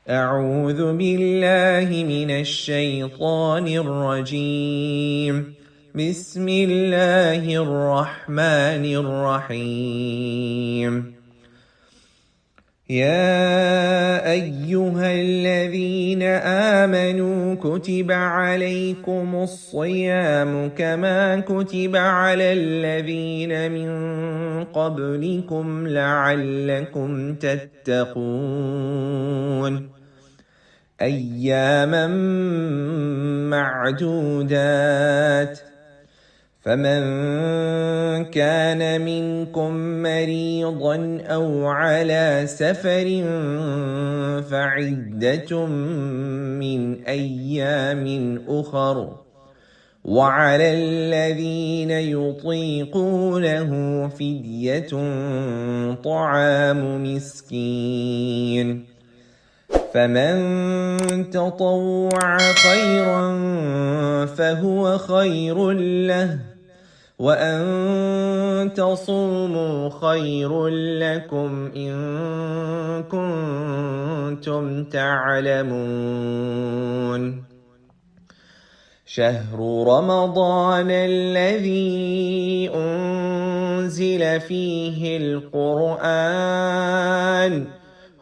أعوذ بالله من الشيطان الرجيم. بسم الله الرحمن الرحيم. يا أيها الذين آمنوا كتب عليكم الصيام كما كتب على الذين من قبلكم لعلكم تتقون أياما معدودات فمن كان منكم مريضا أو على سفر فعدة من أيام أخر وعلى الذين يطيقونه فدية طعام مسكين فمن تطوع خيرا فهو خير له وأن تصوموا خير لكم إن كنتم تعلمون شهر رمضان الذي أنزل فيه القرآن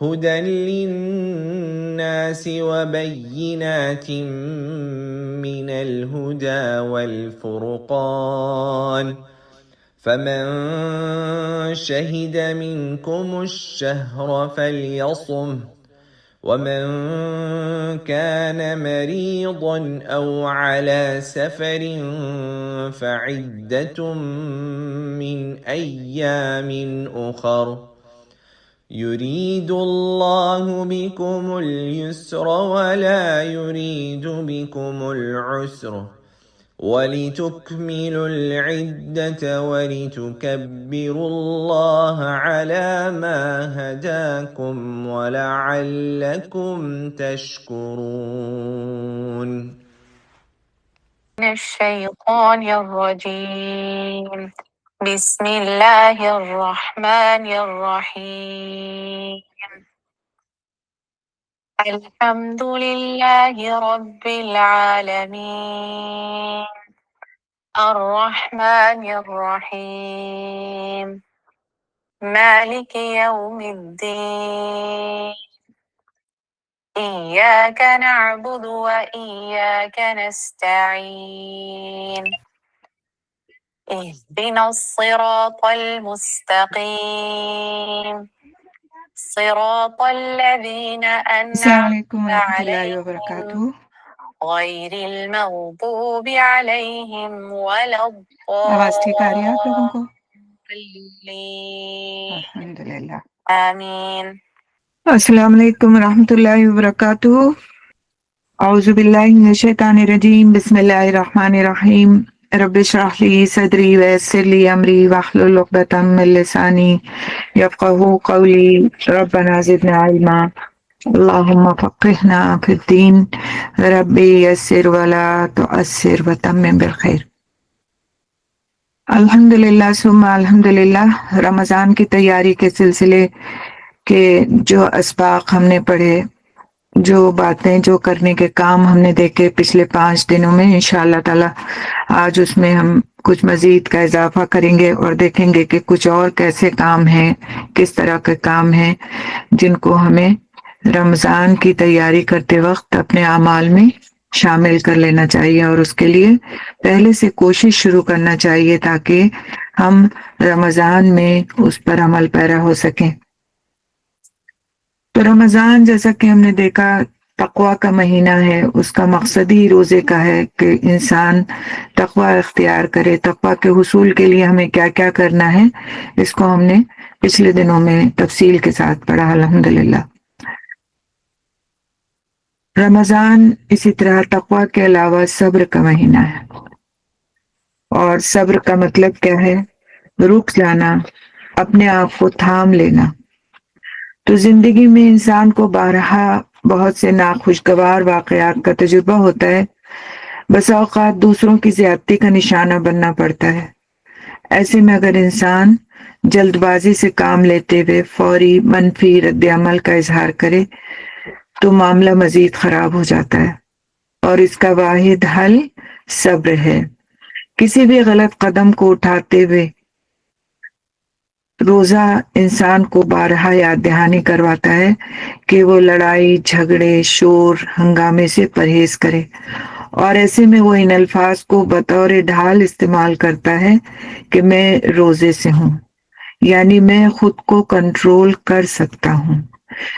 هدى للناس وبينات من الهدى والفرقان فمن شهد منكم الشهر فليصمه ومن كان مريضا أو على سفر فعدة من أيام أخر يريد الله بكم اليسر ولا يريد بكم العسر ولتكملوا العدة ولتكبروا الله على ما هداكم ولعلكم تشكرون. من الشيطان الرجيم. بسم الله الرحمن الرحيم. الحمد لله رب العالمين الرحمن الرحيم مالك يوم الدين إياك نعبد وإياك نستعين اهدنا الصراط المستقيم صراط الذين السلام علیکم أنعمت ورحمۃ اللہ عليهم وبرکاتہ۔ غير المغضوب عليهم ولا آواز ٹھیک آ رہی ہے آپ لوگوں کو؟ الضالين الحمدللہ۔ آمين. السلام علیکم ورحمۃ اللہ وبرکاتہ۔ اعوذ باللہ من الشیطان الرجیم، بسم اللہ الرحمن الرحیم۔ رب اشرح لی صدری ویسر لی امری واحلل عقدۃ من لسانی یفقہوا قولی، ربنا زدنا علما اللہم فقہنا فی الدین، ربی یسر ولا تعسر وتمم بالخیر۔ الحمدللہ ثم الحمدللہ، رمضان کی تیاری کے سلسلے کے جو اسباق ہم نے پڑھے، جو باتیں، جو کرنے کے کام ہم نے دیکھے پچھلے 5 دنوں میں، انشاءاللہ تعالی آج اس میں ہم کچھ مزید کا اضافہ کریں گے اور دیکھیں گے کہ کچھ اور کیسے کام ہیں، کس طرح کے کام ہیں جن کو ہمیں رمضان کی تیاری کرتے وقت اپنے اعمال میں شامل کر لینا چاہیے، اور اس کے لیے پہلے سے کوشش شروع کرنا چاہیے تاکہ ہم رمضان میں اس پر عمل پیرا ہو سکیں۔ تو رمضان جیسا کہ ہم نے دیکھا تقوی کا مہینہ ہے، اس کا مقصد ہی روزے کا ہے کہ انسان تقوی اختیار کرے۔ تقوی کے حصول کے لیے ہمیں کیا کیا کرنا ہے، اس کو ہم نے پچھلے دنوں میں تفصیل کے ساتھ پڑھا الحمدللہ۔ رمضان اسی طرح تقوی کے علاوہ صبر کا مہینہ ہے، اور صبر کا مطلب کیا ہے؟ رک جانا، اپنے آپ کو تھام لینا۔ تو زندگی میں انسان کو بارہا بہت سے ناخوشگوار واقعات کا تجربہ ہوتا ہے، بس اوقات دوسروں کی زیادتی کا نشانہ بننا پڑتا ہے۔ ایسے میں اگر انسان جلد بازی سے کام لیتے ہوئے فوری منفی رد عمل کا اظہار کرے تو معاملہ مزید خراب ہو جاتا ہے، اور اس کا واحد حل صبر ہے۔ کسی بھی غلط قدم کو اٹھاتے ہوئے روزہ انسان کو بارہا یاد دہانی کرواتا ہے کہ وہ لڑائی جھگڑے شور ہنگامے سے پرہیز کرے، اور ایسے میں وہ ان الفاظ کو بطور ڈھال استعمال کرتا ہے کہ میں روزے سے ہوں، یعنی میں خود کو کنٹرول کر سکتا ہوں،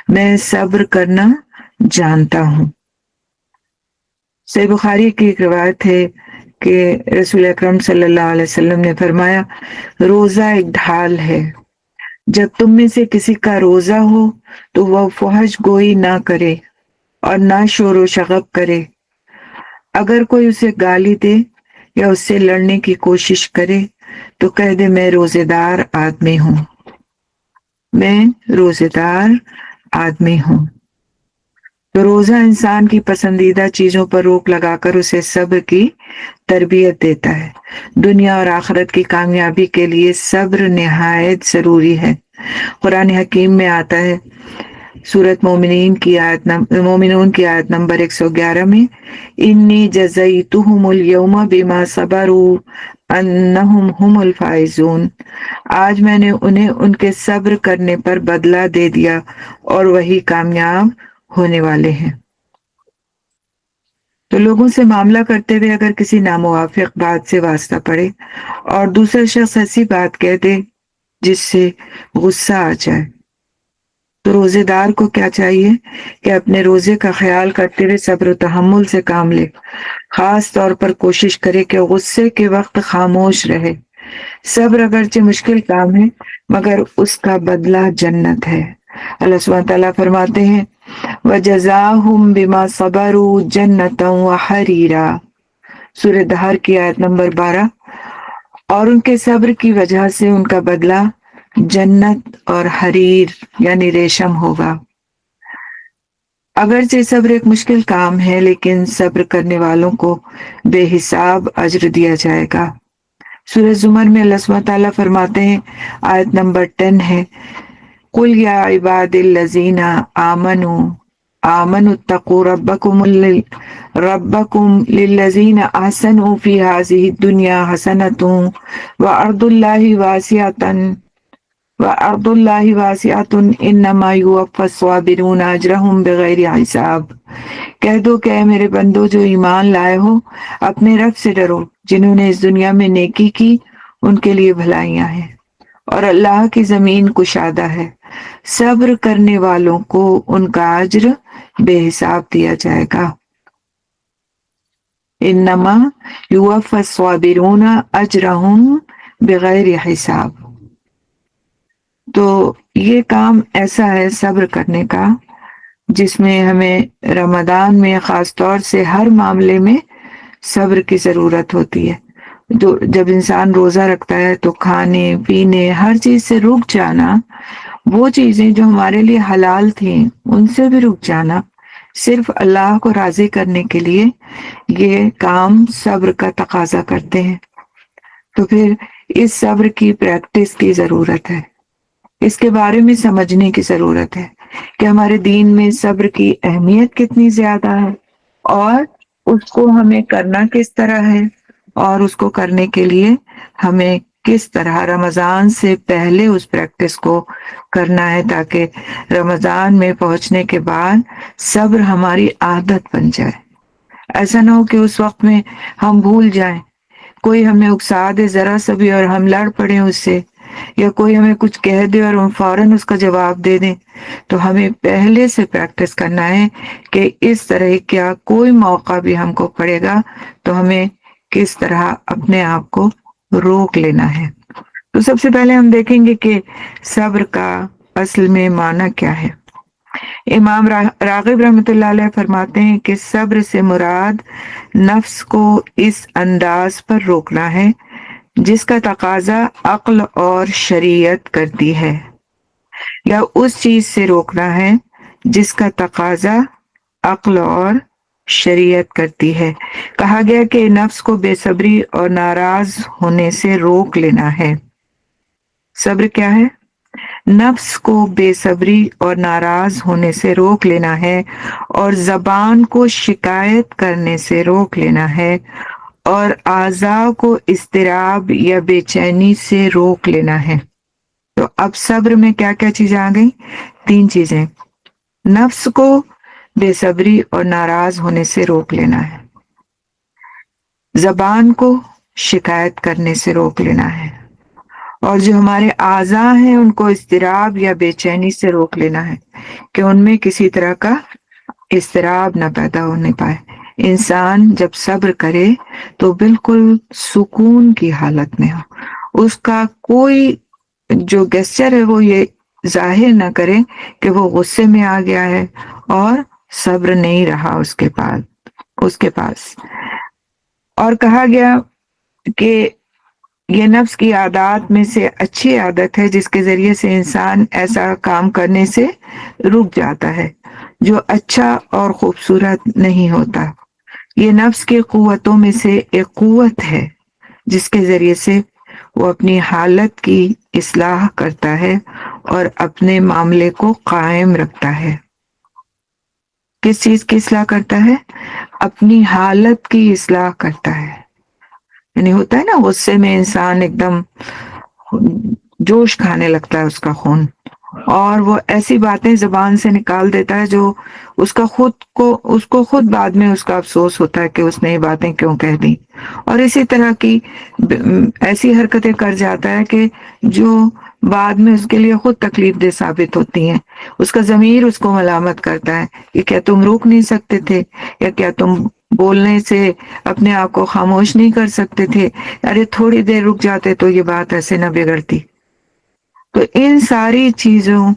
میں صبر کرنا جانتا ہوں۔ صحیح بخاری کی ایک روایت ہے کہ رسول اکرم صلی اللہ علیہ وسلم نے فرمایا، روزہ ایک ڈھال ہے، جب تم میں سے کسی کا روزہ ہو تو وہ فحش گوئی نہ کرے اور نہ شور و شغب کرے۔ اگر کوئی اسے گالی دے یا اس سے لڑنے کی کوشش کرے تو کہہ دے میں روزے دار آدمی ہوں، میں روزے دار آدمی ہوں۔ تو روزہ انسان کی پسندیدہ چیزوں پر روک لگا کر اسے صبر کی تربیت دیتا ہے۔ دنیا اور آخرت کی کامیابی کے لیے صبر نہایت ضروری ہے۔ قرآن حکیم میں آتا ہے، سورۃ مومنون کی آیت نمبر 111 میں، انی جزیتہم اليوم بما صبروا انہم هم الفائزون، آج میں نے انہیں ان کے صبر کرنے پر بدلہ دے دیا اور وہی کامیاب ہونے والے ہیں۔ تو لوگوں سے معاملہ کرتے ہوئے اگر کسی ناموافق بات سے واسطہ پڑے اور دوسرا شخص ایسی بات کہہ دے جس سے غصہ آ جائے، تو روزے دار کو کیا چاہیے کہ اپنے روزے کا خیال کرتے ہوئے صبر و تحمل سے کام لے، خاص طور پر کوشش کرے کہ غصے کے وقت خاموش رہے۔ صبر اگرچہ مشکل کام ہے مگر اس کا بدلہ جنت ہے۔ اللہ سبحانہ تعالیٰ فرماتے ہیں، وَجَزَاهُمْ بِمَا صَبَرُوا جَنَّةً وَحَرِيرًا، سورہ دہر کی آیت نمبر 12، اور ان کے صبر کی وجہ سے ان کا بدلہ جنت اور حریر یعنی ریشم ہوگا۔ اگرچہ صبر ایک مشکل کام ہے لیکن صبر کرنے والوں کو بے حساب اجر دیا جائے گا۔ سورہ زمر میں اللہ سبحانہ تعالیٰ فرماتے ہیں، آیت نمبر 10 ہے، قُلْ يَا عِبَادِ الَّذِينَ آمَنُوا اتَّقُوا رَبَّكُمْ لِلَّذِينَ أَحْسَنُوا فِي هَٰذِهِ الدُّنْيَا حَسَنَةٌ وَأَرْضُ اللَّهِ وَاسِعَةٌ إِنَّمَا يُوَفَّى الصَّابِرُونَ أَجْرَهُمْ بِغَيْرِ حِسَاب۔ کہہ دو کہ اے میرے بندو جو ایمان لائے ہو، اپنے رب سے ڈرو، جنہوں نے اس دنیا میں نیکی کی ان کے لیے بھلائیاں ہیں، اور اللہ کی زمین کشادہ ہے، صبر کرنے والوں کو ان کا اجر بے حساب دیا جائے گا۔ انما یوفی الصابرون اجرہم بغیر حساب۔ تو یہ کام ایسا ہے صبر کرنے کا جس میں ہمیں رمضان میں خاص طور سے ہر معاملے میں صبر کی ضرورت ہوتی ہے۔ جب انسان روزہ رکھتا ہے تو کھانے پینے ہر چیز سے رک جانا، وہ چیزیں جو ہمارے لیے حلال تھیں ان سے بھی رک جانا، صرف اللہ کو راضی کرنے کے لیے یہ کام صبر کا تقاضا کرتے ہیں۔ تو پھر اس صبر کی پریکٹس کی ضرورت ہے، اس کے بارے میں سمجھنے کی ضرورت ہے کہ ہمارے دین میں صبر کی اہمیت کتنی زیادہ ہے، اور اس کو ہمیں کرنا کس طرح ہے، اور اس کو کرنے کے لیے ہمیں کس طرح رمضان سے پہلے اس پریکٹس کو کرنا ہے تاکہ رمضان میں پہنچنے کے بعد صبر ہماری عادت بن جائے۔ ایسا نہ ہو کہ اس وقت میں ہم بھول جائیں، کوئی ہمیں اکسا دے ذرا سا بھی اور ہم لڑ پڑیں اس سے، یا کوئی ہمیں کچھ کہہ دے اور ہم فوراً اس کا جواب دے دیں۔ تو ہمیں پہلے سے پریکٹس کرنا ہے کہ اس طرح کیا کوئی موقع بھی ہم کو پڑے گا تو ہمیں کس طرح اپنے آپ کو روک لینا ہے۔ تو سب سے پہلے ہم دیکھیں گے کہ صبر کا اصل میں معنی کیا ہے۔ امام راغب رحمۃ اللہ علیہ فرماتے ہیں کہ صبر سے مراد نفس کو اس انداز پر روکنا ہے جس کا تقاضا عقل اور شریعت کرتی ہے، یا اس چیز سے روکنا ہے جس کا تقاضا عقل اور شریعت کرتی ہے۔ کہا گیا کہ نفس کو بے صبری اور ناراض ہونے سے روک لینا ہے۔ صبر کیا ہے؟ نفس کو بے صبری اور ناراض ہونے سے روک لینا ہے، اور زبان کو شکایت کرنے سے روک لینا ہے، اور اعضاء کو اضطراب یا بے چینی سے روک لینا ہے۔ تو اب صبر میں کیا کیا چیزیں آ گئی؟ 3 چیزیں۔ نفس کو بے صبری اور ناراض ہونے سے روک لینا ہے، زبان کو شکایت کرنے سے روک لینا ہے، اور جو ہمارے اعضاء ہیں ان کو اضطراب یا بے چینی سے روک لینا ہے کہ ان میں کسی طرح کا اضطراب نہ پیدا ہونے پائے۔ انسان جب صبر کرے تو بالکل سکون کی حالت میں ہو، اس کا کوئی جو گیسچر ہے وہ یہ ظاہر نہ کرے کہ وہ غصے میں آ گیا ہے اور صبر نہیں رہا اس کے پاس۔ اور کہا گیا کہ یہ نفس کی عادات میں سے اچھی عادت ہے جس کے ذریعے سے انسان ایسا کام کرنے سے رک جاتا ہے جو اچھا اور خوبصورت نہیں ہوتا۔ یہ نفس کی قوتوں میں سے ایک قوت ہے جس کے ذریعے سے وہ اپنی حالت کی اصلاح کرتا ہے اور اپنے معاملے کو قائم رکھتا ہے۔ کس چیز کی اصلاح کرتا ہے؟ اپنی حالت کی اصلاح کرتا ہے۔ یعنی ہوتا ہے نا غصے میں انسان ایک دم جوش کھانے لگتا ہے اس کا خون، اور وہ ایسی باتیں زبان سے نکال دیتا ہے جو اس کو خود بعد میں اس کا افسوس ہوتا ہے کہ اس نے یہ باتیں کیوں کہہ دی، اور اسی طرح کی ایسی حرکتیں کر جاتا ہے کہ جو بعد میں اس کے لیے خود تکلیف دہ ثابت ہوتی ہیں۔ اس کا ضمیر اس کو ملامت کرتا ہے کہ کیا تم روک نہیں سکتے تھے، یا کیا تم بولنے سے اپنے آپ کو خاموش نہیں کر سکتے تھے، ارے تھوڑی دیر رک جاتے تو یہ بات ایسے نہ بگڑتی۔ تو ان ساری چیزوں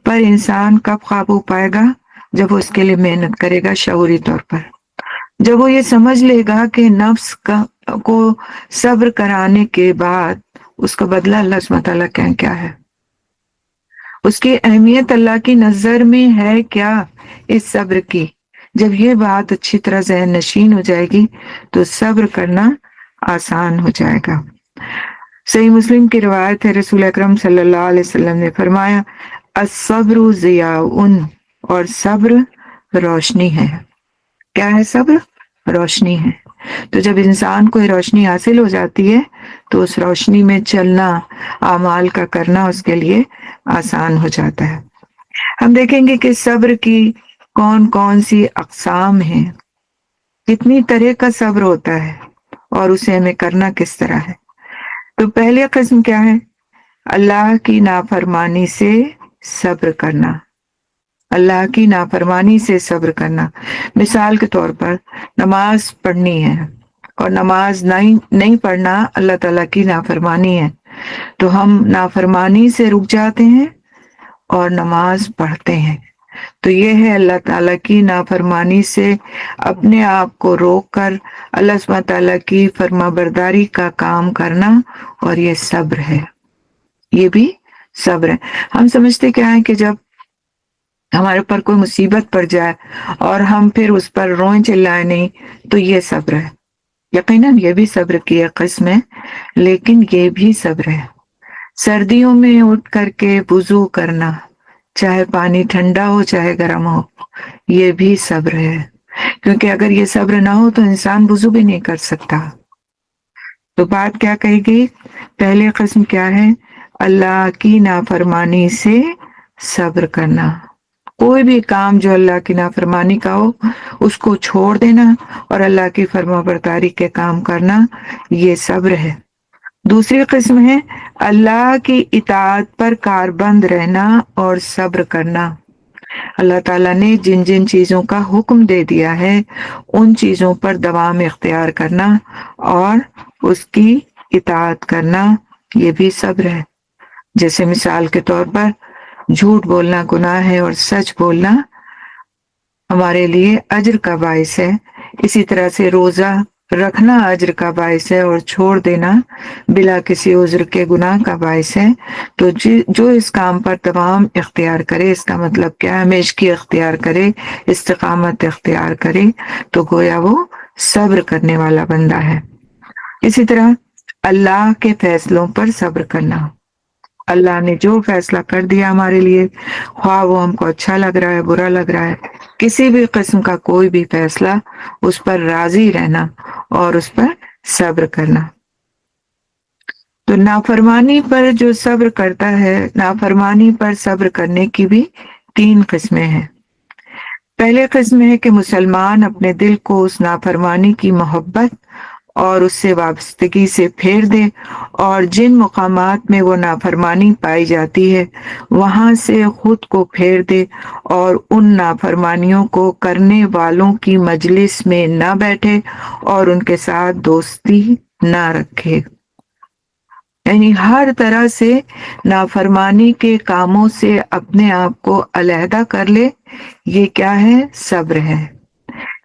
پر انسان کب قابو پائے گا؟ جب وہ اس کے لیے محنت کرے گا شعوری طور پر، جب وہ یہ سمجھ لے گا کہ نفس کو صبر کرانے کے بعد اس کا بدلہ اللہ سبحانہ تعالیٰ کیا ہے، اس کی اہمیت اللہ کی نظر میں ہے کیا اس صبر کی۔ جب یہ بات اچھی طرح ذہن نشین ہو جائے گی تو صبر کرنا آسان ہو جائے گا۔ صحیح مسلم کی روایت ہے، رسول اکرم صلی اللہ علیہ وسلم نے فرمایا، الصبر ضیاء، اور صبر روشنی ہے۔ کیا ہے صبر؟ روشنی ہے۔ تو جب انسان کو یہ روشنی حاصل ہو جاتی ہے تو اس روشنی میں چلنا، اعمال کا کرنا اس کے لیے آسان ہو جاتا ہے۔ ہم دیکھیں گے کہ صبر کی کون کون سی اقسام ہیں، کتنی طرح کا صبر ہوتا ہے اور اسے ہمیں کرنا کس طرح ہے۔ تو پہلی قسم کیا ہے؟ اللہ کی نافرمانی سے صبر کرنا، اللہ کی نافرمانی سے صبر کرنا۔ مثال کے طور پر نماز پڑھنی ہے اور نماز نہیں پڑھنا اللہ تعالیٰ کی نافرمانی ہے، تو ہم نافرمانی سے رک جاتے ہیں اور نماز پڑھتے ہیں۔ تو یہ ہے اللہ تعالیٰ کی نافرمانی سے اپنے آپ کو روک کر اللہ سبحانہ تعالیٰ کی فرما برداری کا کام کرنا، اور یہ صبر ہے، یہ بھی صبر ہے۔ ہم سمجھتے کیا ہے کہ جب ہمارے اوپر کوئی مصیبت پڑ جائے اور ہم پھر اس پر روئیں چلائیں نہیں، تو یہ صبر ہے۔ یقیناً یہ بھی صبر کی ایک قسم ہے، لیکن یہ بھی صبر ہے۔ سردیوں میں اٹھ کر کے وضو کرنا، چاہے پانی ٹھنڈا ہو چاہے گرم ہو، یہ بھی صبر ہے، کیونکہ اگر یہ صبر نہ ہو تو انسان وضو بھی نہیں کر سکتا۔ تو بات کیا کہی گئی؟ پہلی قسم کیا ہے؟ اللہ کی نافرمانی سے صبر کرنا۔ کوئی بھی کام جو اللہ کی نافرمانی کا ہو اس کو چھوڑ دینا اور اللہ کی فرما برداری کے کام کرنا، یہ صبر ہے۔ دوسری قسم ہے اللہ کی اطاعت پر کاربند رہنا اور صبر کرنا۔ اللہ تعالیٰ نے جن جن چیزوں کا حکم دے دیا ہے ان چیزوں پر دوام اختیار کرنا اور اس کی اطاعت کرنا، یہ بھی صبر ہے۔ جیسے مثال کے طور پر جھوٹ بولنا گناہ ہے اور سچ بولنا ہمارے لیے اجر کا باعث ہے، اسی طرح سے روزہ رکھنا اجر کا باعث ہے اور چھوڑ دینا بلا کسی عذر کے گناہ کا باعث ہے۔ تو جو اس کام پر دوام اختیار کرے، اس کا مطلب کیا ہے؟ ہمیشگی اختیار کرے، استقامت اختیار کرے، تو گویا وہ صبر کرنے والا بندہ ہے۔ اسی طرح اللہ کے فیصلوں پر صبر کرنا، اللہ نے جو فیصلہ کر دیا ہمارے لیے، خواہ وہ ہم کو اچھا لگ رہا ہے برا لگ رہا ہے، کسی بھی قسم کا کوئی بھی فیصلہ، اس پر راضی رہنا اور اس پر صبر کرنا۔ تو نافرمانی پر جو صبر کرتا ہے، نافرمانی پر صبر کرنے کی بھی 3 قسمیں ہیں۔ پہلے قسم ہے کہ مسلمان اپنے دل کو اس نافرمانی کی محبت اور اس سے وابستگی سے پھیر دے، اور جن مقامات میں وہ نافرمانی پائی جاتی ہے وہاں سے خود کو پھیر دے، اور ان نافرمانیوں کو کرنے والوں کی مجلس میں نہ بیٹھے اور ان کے ساتھ دوستی نہ رکھے۔ یعنی ہر طرح سے نافرمانی کے کاموں سے اپنے آپ کو علیحدہ کر لے، یہ کیا ہے؟ صبر ہے۔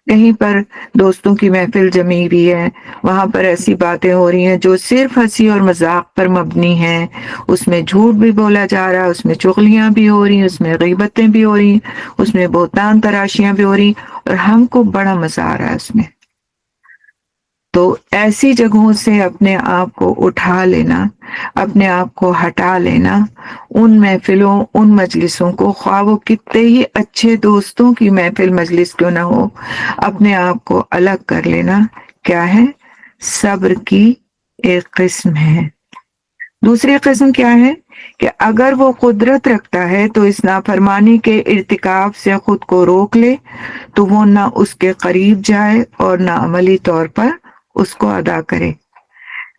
کہیں پر دوستوں کی محفل جمی ہوئی ہے، وہاں پر ایسی باتیں ہو رہی ہیں جو صرف ہنسی اور مذاق پر مبنی ہیں، اس میں جھوٹ بھی بولا جا رہا ہے، اس میں چغلیاں بھی ہو رہی ہیں، اس میں غیبتیں بھی ہو رہی ہیں، اس میں بہتان تراشیاں بھی ہو رہی ہیں، اور ہم کو بڑا مزہ آ رہا ہے اس میں۔ تو ایسی جگہوں سے اپنے آپ کو اٹھا لینا، اپنے آپ کو ہٹا لینا، ان محفلوں، ان مجلسوں کو، خواہ وہ کتنے ہی اچھے دوستوں کی محفل مجلس کیوں نہ ہو، اپنے آپ کو الگ کر لینا، کیا ہے؟ صبر کی ایک قسم ہے۔ دوسری قسم کیا ہے کہ اگر وہ قدرت رکھتا ہے تو اس نافرمانی کے ارتکاب سے خود کو روک لے، تو وہ نہ اس کے قریب جائے اور نہ عملی طور پر اس کو ادا کرے۔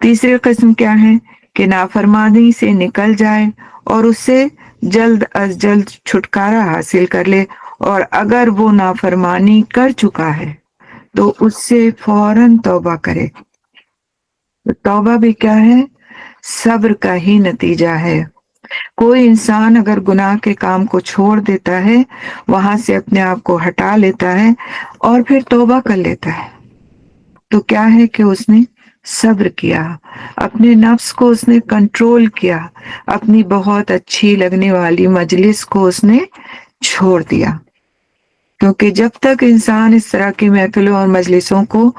تیسری قسم کیا ہے کہ نافرمانی سے نکل جائے اور اس سے جلد از جلد چھٹکارا حاصل کر لے، اور اگر وہ نافرمانی کر چکا ہے تو اس سے فوراً توبہ کرے۔ تو توبہ بھی کیا ہے؟ صبر کا ہی نتیجہ ہے۔ کوئی انسان اگر گناہ کے کام کو چھوڑ دیتا ہے، وہاں سے اپنے آپ کو ہٹا لیتا ہے اور پھر توبہ کر لیتا ہے، تو کیا ہے کہ اس نے صبر کیا، اپنے نفس کو اس نے کنٹرول کیا، اپنی بہت اچھی لگنے والی مجلس کو اس نے چھوڑ دیا۔ کیونکہ جب تک انسان اس طرح کی محفلوں اور مجلسوں کو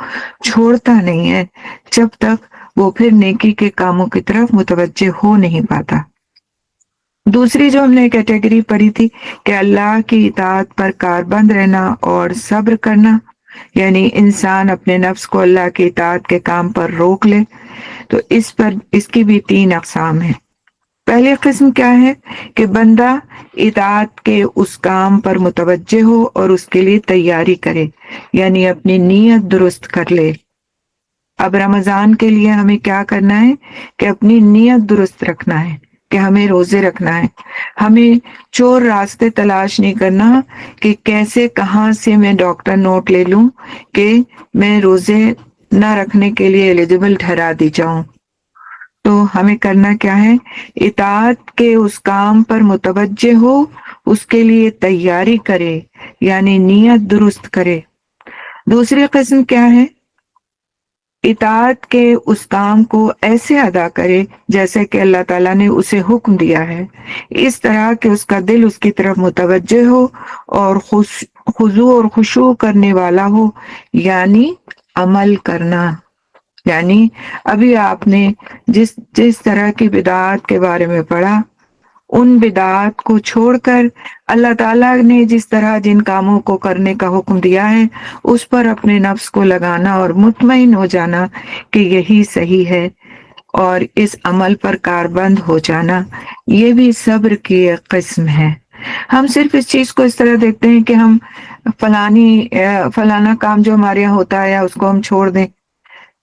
چھوڑتا نہیں ہے، جب تک وہ پھر نیکی کے کاموں کی طرف متوجہ ہو نہیں پاتا۔ دوسری جو ہم نے کیٹیگری پڑھی تھی کہ اللہ کی اطاعت پر کاربند رہنا اور صبر کرنا، یعنی انسان اپنے نفس کو اللہ کی اطاعت کے کام پر روک لے، تو اس کی بھی 3 اقسام ہیں۔ پہلی قسم کیا ہے کہ بندہ اطاعت کے اس کام پر متوجہ ہو اور اس کے لیے تیاری کرے، یعنی اپنی نیت درست کر لے۔ اب رمضان کے لیے ہمیں کیا کرنا ہے کہ اپنی نیت درست رکھنا ہے کہ ہمیں روزے رکھنا ہے۔ ہمیں چور راستے تلاش نہیں کرنا کہ کیسے کہاں سے میں ڈاکٹر نوٹ لے لوں کہ میں روزے نہ رکھنے کے لیے ایلیجبل ٹھہرا دی جاؤں۔ تو ہمیں کرنا کیا ہے؟ اطاعت کے اس کام پر متوجہ ہو، اس کے لیے تیاری کرے، یعنی نیت درست کرے۔ دوسری قسم کیا ہے؟ اطاعت کے اس کام کو ایسے ادا کرے جیسے کہ اللہ تعالیٰ نے اسے حکم دیا ہے، اس طرح کہ اس کا دل اس کی طرف متوجہ ہو اور خضوع اور خشوع کرنے والا ہو، یعنی عمل کرنا۔ یعنی ابھی آپ نے جس طرح کی بدعات کے بارے میں پڑھا، ان بدعات کو چھوڑ کر اللہ تعالیٰ نے جس طرح جن کاموں کو کرنے کا حکم دیا ہے اس پر اپنے نفس کو لگانا اور مطمئن ہو جانا کہ یہی صحیح ہے، اور اس عمل پر کاربند ہو جانا، یہ بھی صبر کی ایک قسم ہے۔ ہم صرف اس چیز کو اس طرح دیکھتے ہیں کہ ہم فلانا کام جو ہمارے یہاں ہوتا ہے یا اس کو ہم چھوڑ دیں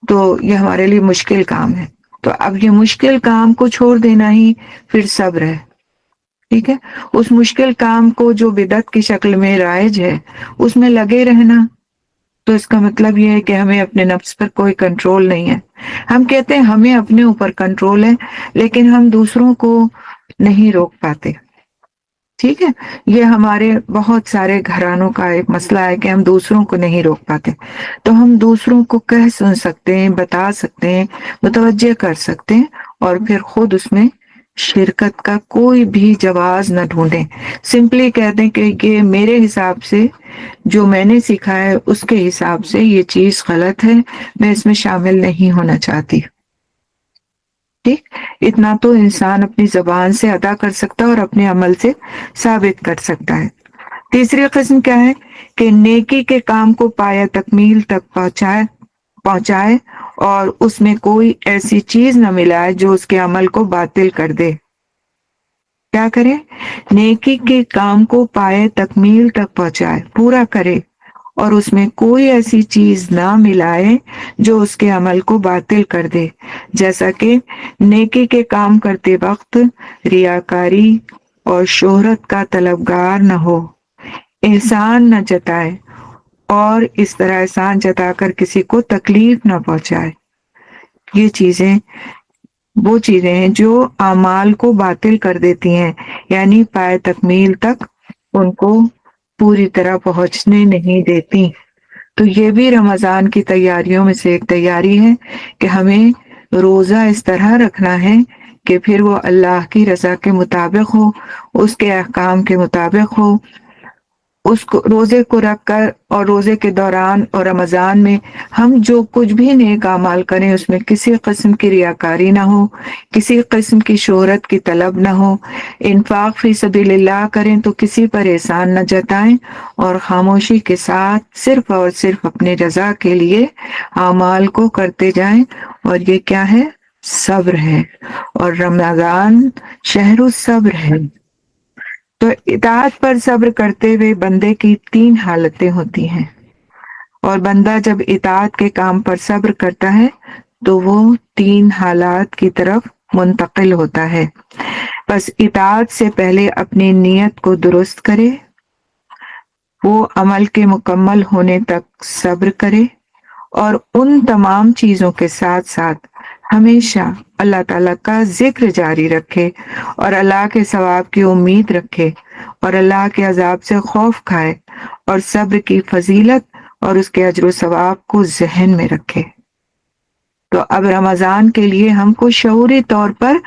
تو یہ ہمارے لیے مشکل کام ہے، تو اب یہ مشکل کام کو چھوڑ دینا ہی پھر صبر ہے۔ ٹھیک ہے، اس مشکل کام کو جو بدعت کی شکل میں رائج ہے اس میں لگے رہنا، تو اس کا مطلب یہ ہے کہ ہمیں اپنے نفس پر کوئی کنٹرول نہیں ہے۔ ہم کہتے ہیں ہمیں اپنے اوپر کنٹرول ہے، لیکن ہم دوسروں کو نہیں روک پاتے۔ ٹھیک ہے، یہ ہمارے بہت سارے گھرانوں کا ایک مسئلہ ہے کہ ہم دوسروں کو نہیں روک پاتے۔ تو ہم دوسروں کو کہہ سن سکتے ہیں، بتا سکتے ہیں، متوجہ کر سکتے ہیں، اور پھر خود اس میں شرکت کا کوئی بھی جواز نہ ڈھونڈیں، سمپلی کہہ دیں کہ یہ میرے حساب سے جو میں نے سیکھا ہے اس کے حساب سے یہ چیز غلط ہے، میں اس میں شامل نہیں ہونا چاہتی۔ ٹھیک، اتنا تو انسان اپنی زبان سے ادا کر سکتا ہے اور اپنے عمل سے ثابت کر سکتا ہے۔ تیسری قسم کیا ہے کہ نیکی کے کام کو پایہ تکمیل تک پہنچائے اور اس میں کوئی ایسی چیز نہ ملائے جو اس کے عمل کو باطل کر دے۔ کیا کرے؟ نیکی کے کام کو پایہ تکمیل تک پہنچائے، پورا کرے، اور اس میں کوئی ایسی چیز نہ ملائے جو اس کے عمل کو باطل کر دے، جیسا کہ نیکی کے کام کرتے وقت ریاکاری اور شہرت کا طلبگار نہ ہو، احسان نہ جتائے اور اس طرح احسان جتا کر کسی کو تکلیف نہ پہنچائے۔ یہ وہ چیزیں ہیں جو اعمال کو باطل کر دیتی ہیں، یعنی پائے تکمیل تک ان کو پوری طرح پہنچنے نہیں دیتی۔ تو یہ بھی رمضان کی تیاریوں میں سے ایک تیاری ہے کہ ہمیں روزہ اس طرح رکھنا ہے کہ پھر وہ اللہ کی رضا کے مطابق ہو، اس کے احکام کے مطابق ہو۔ اس کو روزے کو رکھ کر اور روزے کے دوران اور رمضان میں ہم جو کچھ بھی نیک اعمال کریں اس میں کسی قسم کی ریاکاری نہ ہو، کسی قسم کی شہرت کی طلب نہ ہو، انفاق فی سبیل اللہ کریں تو کسی پر احسان نہ جتائیں، اور خاموشی کے ساتھ صرف اور صرف اپنے رضا کے لیے اعمال کو کرتے جائیں۔ اور یہ کیا ہے؟ صبر ہے، اور رمضان شہر الصبر ہے۔ تو اطاعت پر صبر کرتے ہوئے بندے کی 3 حالتیں ہوتی ہیں، اور بندہ جب اطاعت کے کام پر صبر کرتا ہے تو وہ 3 حالات کی طرف منتقل ہوتا ہے۔ بس اطاعت سے پہلے اپنی نیت کو درست کرے، وہ عمل کے مکمل ہونے تک صبر کرے، اور ان تمام چیزوں کے ساتھ ساتھ ہمیشہ اللہ تعالیٰ کا ذکر جاری رکھے، اور اللہ کے ثواب کی امید رکھے، اور اللہ کے عذاب سے خوف کھائے، اور صبر کی فضیلت اور اس کے اجر و ثواب کو ذہن میں رکھے۔ تو اب رمضان کے لیے ہم کو شعوری طور پر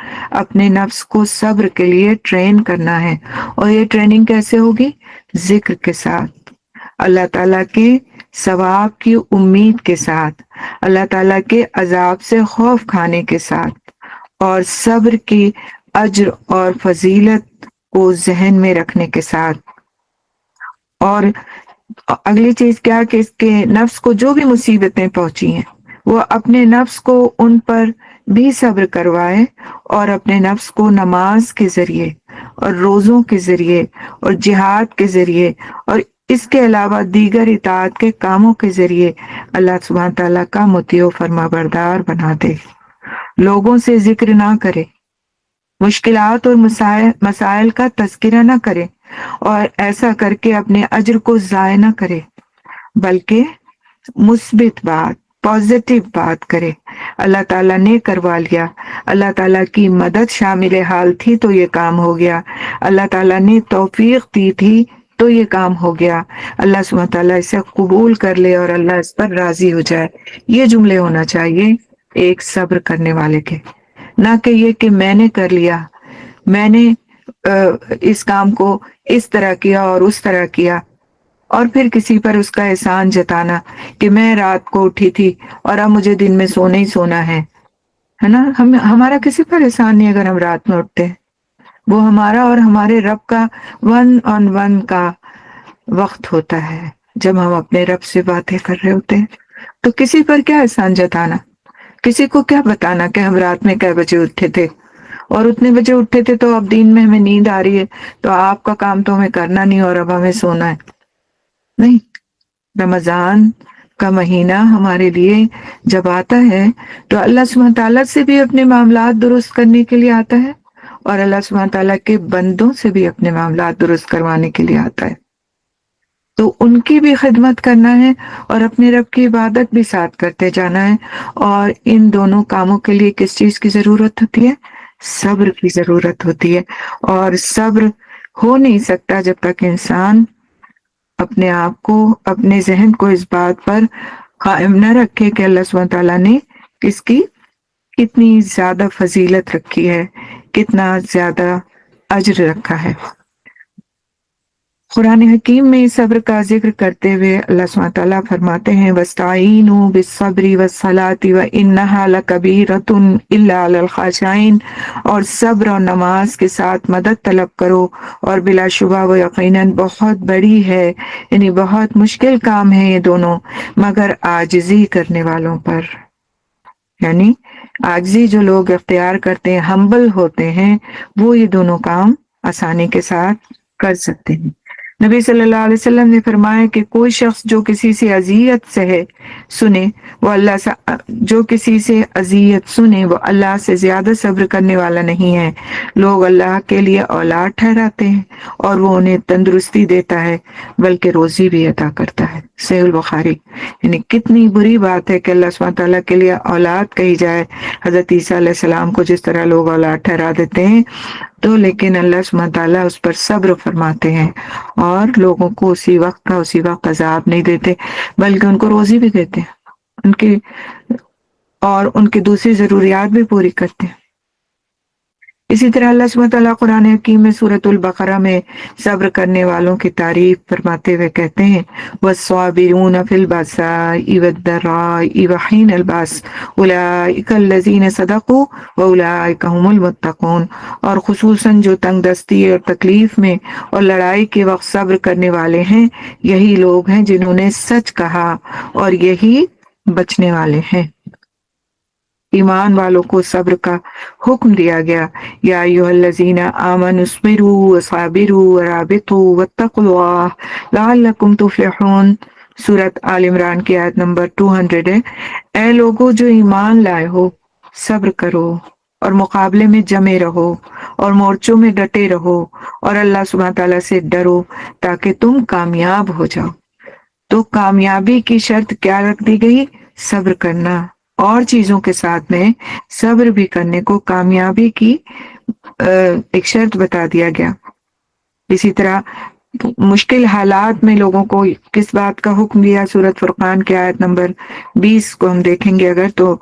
اپنے نفس کو صبر کے لیے ٹرین کرنا ہے، اور یہ ٹریننگ کیسے ہوگی؟ ذکر کے ساتھ، اللہ تعالیٰ کے ثواب کی امید کے ساتھ، اللہ تعالیٰ کے عذاب سے خوف کھانے کے ساتھ، اور صبر کی اجر اور فضیلت کو ذہن میں رکھنے کے ساتھ۔ اور اگلی چیز کیا کہ اس کے نفس کو جو بھی مصیبتیں پہنچی ہیں وہ اپنے نفس کو ان پر بھی صبر کروائے، اور اپنے نفس کو نماز کے ذریعے اور روزوں کے ذریعے اور جہاد کے ذریعے اور اس کے علاوہ دیگر اطاعت کے کاموں کے ذریعے اللہ سبحانہ تعالیٰ کا مطیع و فرما بردار بنا دے۔ لوگوں سے ذکر نہ کرے، مشکلات اور مسائل کا تذکرہ نہ کرے، اور ایسا کر کے اپنے اجر کو ضائع نہ کرے، بلکہ مثبت بات، پازیٹیو بات کرے۔ اللہ تعالیٰ نے کروا لیا، اللہ تعالیٰ کی مدد شامل حال تھی تو یہ کام ہو گیا، اللہ تعالیٰ نے توفیق دی تھی تو یہ کام ہو گیا، اللہ سبحانہ تعالیٰ اسے قبول کر لے اور اللہ اس پر راضی ہو جائے۔ یہ جملے ہونا چاہیے ایک صبر کرنے والے کے، نہ کہ یہ کہ میں نے کر لیا، میں نے اس کام کو اس طرح کیا اور اس طرح کیا، اور پھر کسی پر اس کا احسان جتانا کہ میں رات کو اٹھی تھی اور اب مجھے دن میں سونا ہی سونا ہے نا۔ ہمارا کسی پر احسان نہیں اگر ہم رات میں اٹھتے ہیں، وہ ہمارا اور ہمارے رب کا 1 on 1 کا وقت ہوتا ہے جب ہم اپنے رب سے باتیں کر رہے ہوتے ہیں۔ تو کسی پر کیا احسان جتانا، کسی کو کیا بتانا کہ ہم رات میں کئے بجے اٹھے تھے اور اتنے بجے اٹھے تھے تو اب دن میں ہمیں نیند آ رہی ہے تو آپ کا کام تو ہمیں کرنا نہیں اور اب ہمیں سونا ہے۔ نہیں، رمضان کا مہینہ ہمارے لیے جب آتا ہے تو اللہ سبحانہ تعالیٰ سے بھی اپنے معاملات درست کرنے کے لیے آتا ہے، اور اللہ سبحانہ تعالیٰ کے بندوں سے بھی اپنے معاملات درست کروانے کے لیے آتا ہے۔ تو ان کی بھی خدمت کرنا ہے اور اپنے رب کی عبادت بھی ساتھ کرتے جانا ہے، اور ان دونوں کاموں کے لیے کس چیز کی ضرورت ہوتی ہے؟ صبر کی ضرورت ہوتی ہے، اور صبر ہو نہیں سکتا جب تک انسان اپنے آپ کو، اپنے ذہن کو اس بات پر قائم نہ رکھے کہ اللہ سبحانہ تعالیٰ نے اس کی کتنی زیادہ فضیلت رکھی ہے، کتنا زیادہ اجر رکھا ہے۔ قرآن حکیم میں صبر کا ذکر کرتے ہوئے اللہ سبحانہ تعالیٰ فرماتے ہیں وَاسْتَعِینُوا بِالصَّبْرِ وَالصَّلَاةِ وَإِنَّهَا لَكَبِیرَةٌ إِلَّا عَلَى الْخَاشِعِینَ، اور صبر اور نماز کے ساتھ مدد طلب کرو، اور بلا شبہ وہ یقیناً بہت بڑی ہے، یعنی بہت مشکل کام ہے یہ دونوں، مگر عاجزی کرنے والوں پر، یعنی عاجزی جو لوگ اختیار کرتے ہیں، ہمبل ہوتے ہیں، وہ یہ دونوں کام آسانی کے ساتھ کر سکتے ہیں۔ نبی صلی اللہ علیہ وسلم نے فرمایا کہ کوئی شخص جو کسی سے اذیت سنے وہ اللہ سے زیادہ صبر کرنے والا نہیں ہے۔ لوگ اللہ کے لیے اولاد ٹھہراتے ہیں اور وہ انہیں تندرستی دیتا ہے، بلکہ روزی بھی عطا کرتا ہے۔ صحیح البخاری۔ یعنی کتنی بری بات ہے کہ اللہ سبحانہ تعالیٰ کے لیے اولاد کہی جائے۔ حضرت عیسیٰ علیہ السلام کو جس طرح لوگ اولاد ٹھہرا دیتے ہیں تو لیکن اللہ سبحانہ تعالیٰ اس پر صبر فرماتے ہیں اور لوگوں کو اسی وقت عذاب نہیں دیتے، بلکہ ان کو روزی بھی دیتے ہیں، ان کی دوسری ضروریات بھی پوری کرتے ہیں۔ اسی طرح اللہ سبحانہ تعالیٰ قرآن حکیم میں سورۃ البقرہ میں صبر کرنے والوں کی تعریف فرماتے ہوئے کہتے ہیں وَالصَّابِرُونَ فِي الْبَأْسَاءِ وَالضَّرَّاءِ وَحِینَ الْبَأْسِ أُولَٰئِکَ الَّذِینَ صَدَقُوا وَأُولَٰئِکَ هُمُ الْمُتَّقُونَ، اور خصوصاً جو تنگ دستی اور تکلیف میں اور لڑائی کے وقت صبر کرنے والے ہیں، یہی لوگ ہیں جنہوں نے سچ کہا اور یہی بچنے والے ہیں۔ ایمان والوں کو صبر کا حکم دیا گیا، یا ایھا الذین آمنوا اصبروا وصابروا ورابطوا واتقوا اللہ لعلکم تفلحون۔ سورۃ آل عمران کی آیت نمبر 200 ہے۔ اے لوگو جو ایمان لائے ہو، صبر کرو اور مقابلے میں جمے رہو اور مورچوں میں ڈٹے رہو اور اللہ سبحانہ تعالیٰ سے ڈرو تاکہ تم کامیاب ہو جاؤ۔ تو کامیابی کی شرط کیا رکھ دی گئی؟ صبر کرنا، اور چیزوں کے ساتھ میں صبر بھی کرنے کو کامیابی کی ایک شرط بتا دیا گیا۔ اسی طرح مشکل حالات میں لوگوں کو کس بات کا حکم دیا؟ سورۃ فرقان کی آیت نمبر 20 کو ہم دیکھیں گے اگر تو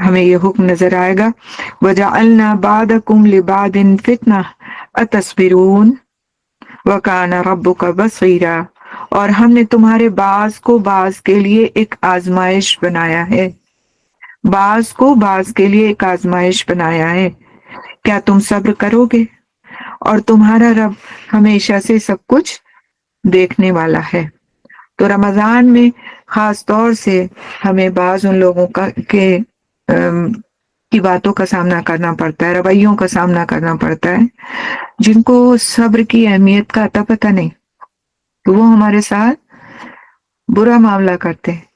ہمیں یہ حکم نظر آئے گا وَجَعَلْنَا بَعْضَكُمْ لِبَعْضٍ فِتْنَةً أَتَصْبِرُونَ وَكَانَ رَبُّكَ بَصِيرًا، اور ہم نے تمہارے بعض کو بعض کے لیے ایک آزمائش بنایا ہے، بعض کو بعض کے لیے ایک آزمائش بنایا ہے، کیا تم صبر کرو گے؟ اور تمہارا رب ہمیشہ سے سب کچھ دیکھنے والا ہے۔ تو رمضان میں خاص طور سے ہمیں بعض ان لوگوں کی باتوں کا سامنا کرنا پڑتا ہے، رویوں کا سامنا کرنا پڑتا ہے، جن کو صبر کی اہمیت کا اتا پتہ نہیں، تو وہ ہمارے ساتھ برا معاملہ کرتے ہیں،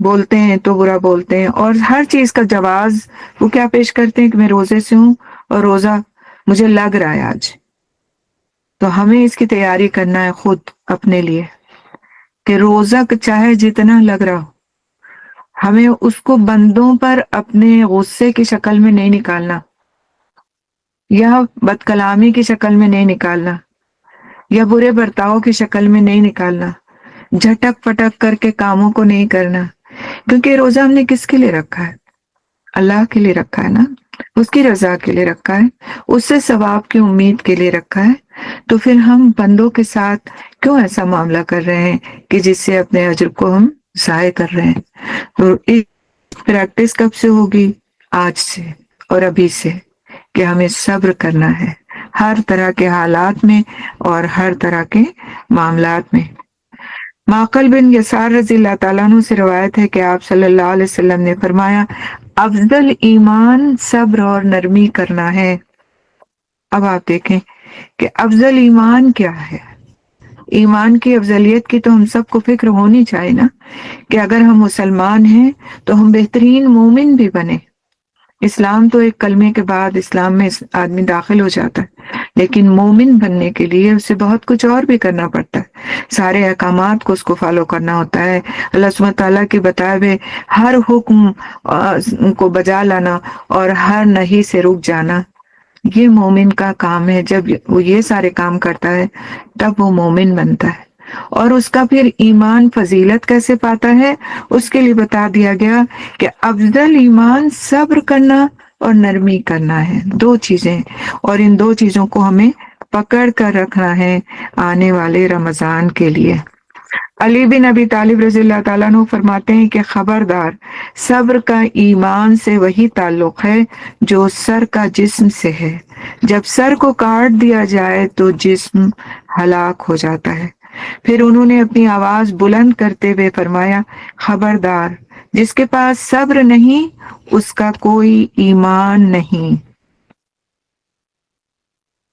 بولتے ہیں تو برا بولتے ہیں، اور ہر چیز کا جواز وہ کیا پیش کرتے ہیں کہ میں روزے سے ہوں اور روزہ مجھے لگ رہا ہے آج۔ تو ہمیں اس کی تیاری کرنا ہے خود اپنے لیے کہ روزہ چاہے جتنا لگ رہا ہو، ہمیں اس کو بندوں پر اپنے غصے کی شکل میں نہیں نکالنا، یا بد کلامی کی شکل میں نہیں نکالنا، یا برے برتاؤ کی شکل میں نہیں نکالنا، جھٹک پٹک کر کے کاموں کو نہیں کرنا، کیونکہ روزہ ہم نے کس کے لیے رکھا ہے؟ اللہ کے لیے رکھا ہے نا، اس کی رضا کے لیے رکھا ہے، اس سے ثواب کی امید کے لیے رکھا ہے۔ تو پھر ہم بندوں کے ساتھ کیوں ایسا معاملہ کر رہے ہیں کہ جس سے اپنے اجر کو ہم ضائع کر رہے ہیں؟ تو پریکٹس کب سے ہوگی؟ آج سے اور ابھی سے، کہ ہمیں صبر کرنا ہے ہر طرح کے حالات میں اور ہر طرح کے معاملات میں۔ معقل بن یسار رضی اللہ تعالیٰ عنہ سے روایت ہے کہ آپ صلی اللہ علیہ وسلم نے فرمایا افضل ایمان صبر اور نرمی کرنا ہے۔ اب آپ دیکھیں کہ افضل ایمان کیا ہے؟ ایمان کی افضلیت کی تو ہم سب کو فکر ہونی چاہیے نا، کہ اگر ہم مسلمان ہیں تو ہم بہترین مومن بھی بنیں۔ اسلام تو ایک کلمے کے بعد اسلام میں آدمی داخل ہو جاتا ہے، لیکن مومن بننے کے لیے اسے بہت کچھ اور بھی کرنا پڑتا ہے، سارے احکامات کو اس کو فالو کرنا ہوتا ہے، اللہ سبحانہ تعالیٰ کے بتائے ہوئے ہر حکم کو بجا لانا اور ہر نہی سے رک جانا، یہ مومن کا کام ہے۔ جب وہ یہ سارے کام کرتا ہے تب وہ مومن بنتا ہے۔ اور اس کا پھر ایمان فضیلت کیسے پاتا ہے؟ اس کے لیے بتا دیا گیا کہ افضل ایمان صبر کرنا اور نرمی کرنا ہے، دو چیزیں، اور ان دو چیزوں کو ہمیں پکڑ کر رکھنا ہے آنے والے رمضان کے لیے۔ علی بن ابی طالب رضی اللہ تعالیٰ عنہ فرماتے ہیں کہ خبردار، صبر کا ایمان سے وہی تعلق ہے جو سر کا جسم سے ہے۔ جب سر کو کاٹ دیا جائے تو جسم ہلاک ہو جاتا ہے۔ پھر انہوں نے اپنی آواز بلند کرتے ہوئے فرمایا، خبردار، جس کے پاس صبر نہیں اس کا کوئی ایمان نہیں۔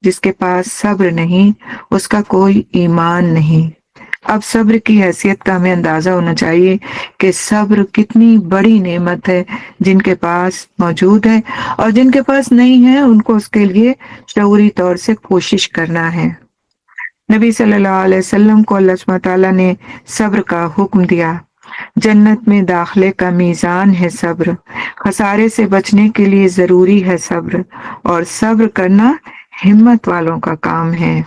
جس کے پاس صبر نہیں اس کا کوئی ایمان نہیں۔ اب صبر کی حیثیت کا ہمیں اندازہ ہونا چاہیے کہ صبر کتنی بڑی نعمت ہے جن کے پاس موجود ہے، اور جن کے پاس نہیں ہے ان کو اس کے لیے شعوری طور سے کوشش کرنا ہے۔ نبی صلی اللہ علیہ وسلم کو اللہ سبحانہ تعالیٰ نے صبر کا حکم دیا۔ جنت میں داخلے کا میزان ہے صبر، خسارے سے بچنے کے لیے ضروری ہے صبر، اور صبر کرنا ہمت والوں کا کام ہے۔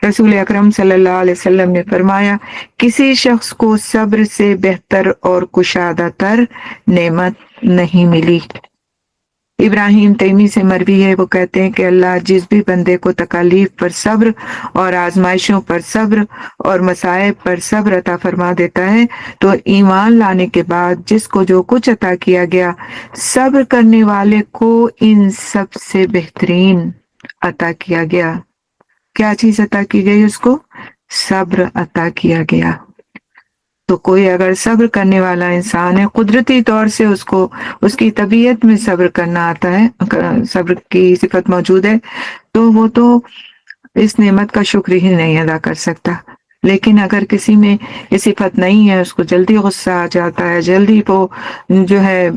رسول اکرم صلی اللہ علیہ وسلم نے فرمایا، کسی شخص کو صبر سے بہتر اور کشادہ تر نعمت نہیں ملی۔ ابراہیم تیمی سے مروی ہے، وہ کہتے ہیں کہ اللہ جس بھی بندے کو تکالیف پر صبر اور آزمائشوں پر صبر اور مصائب پر صبر عطا فرما دیتا ہے تو ایمان لانے کے بعد جس کو جو کچھ عطا کیا گیا، صبر کرنے والے کو ان سب سے بہترین عطا کیا گیا۔ کیا چیز عطا کی گئی؟ اس کو صبر عطا کیا گیا۔ تو کوئی اگر صبر کرنے والا انسان ہے، قدرتی طور سے اس کو اس کی طبیعت میں صبر کرنا آتا ہے، صبر کی صفت موجود ہے، تو وہ تو اس نعمت کا شکر ہی نہیں ادا کر سکتا۔ لیکن اگر کسی میں یہ صفت نہیں ہے، اس کو جلدی غصہ آ جاتا ہے، جلدی وہ جو ہے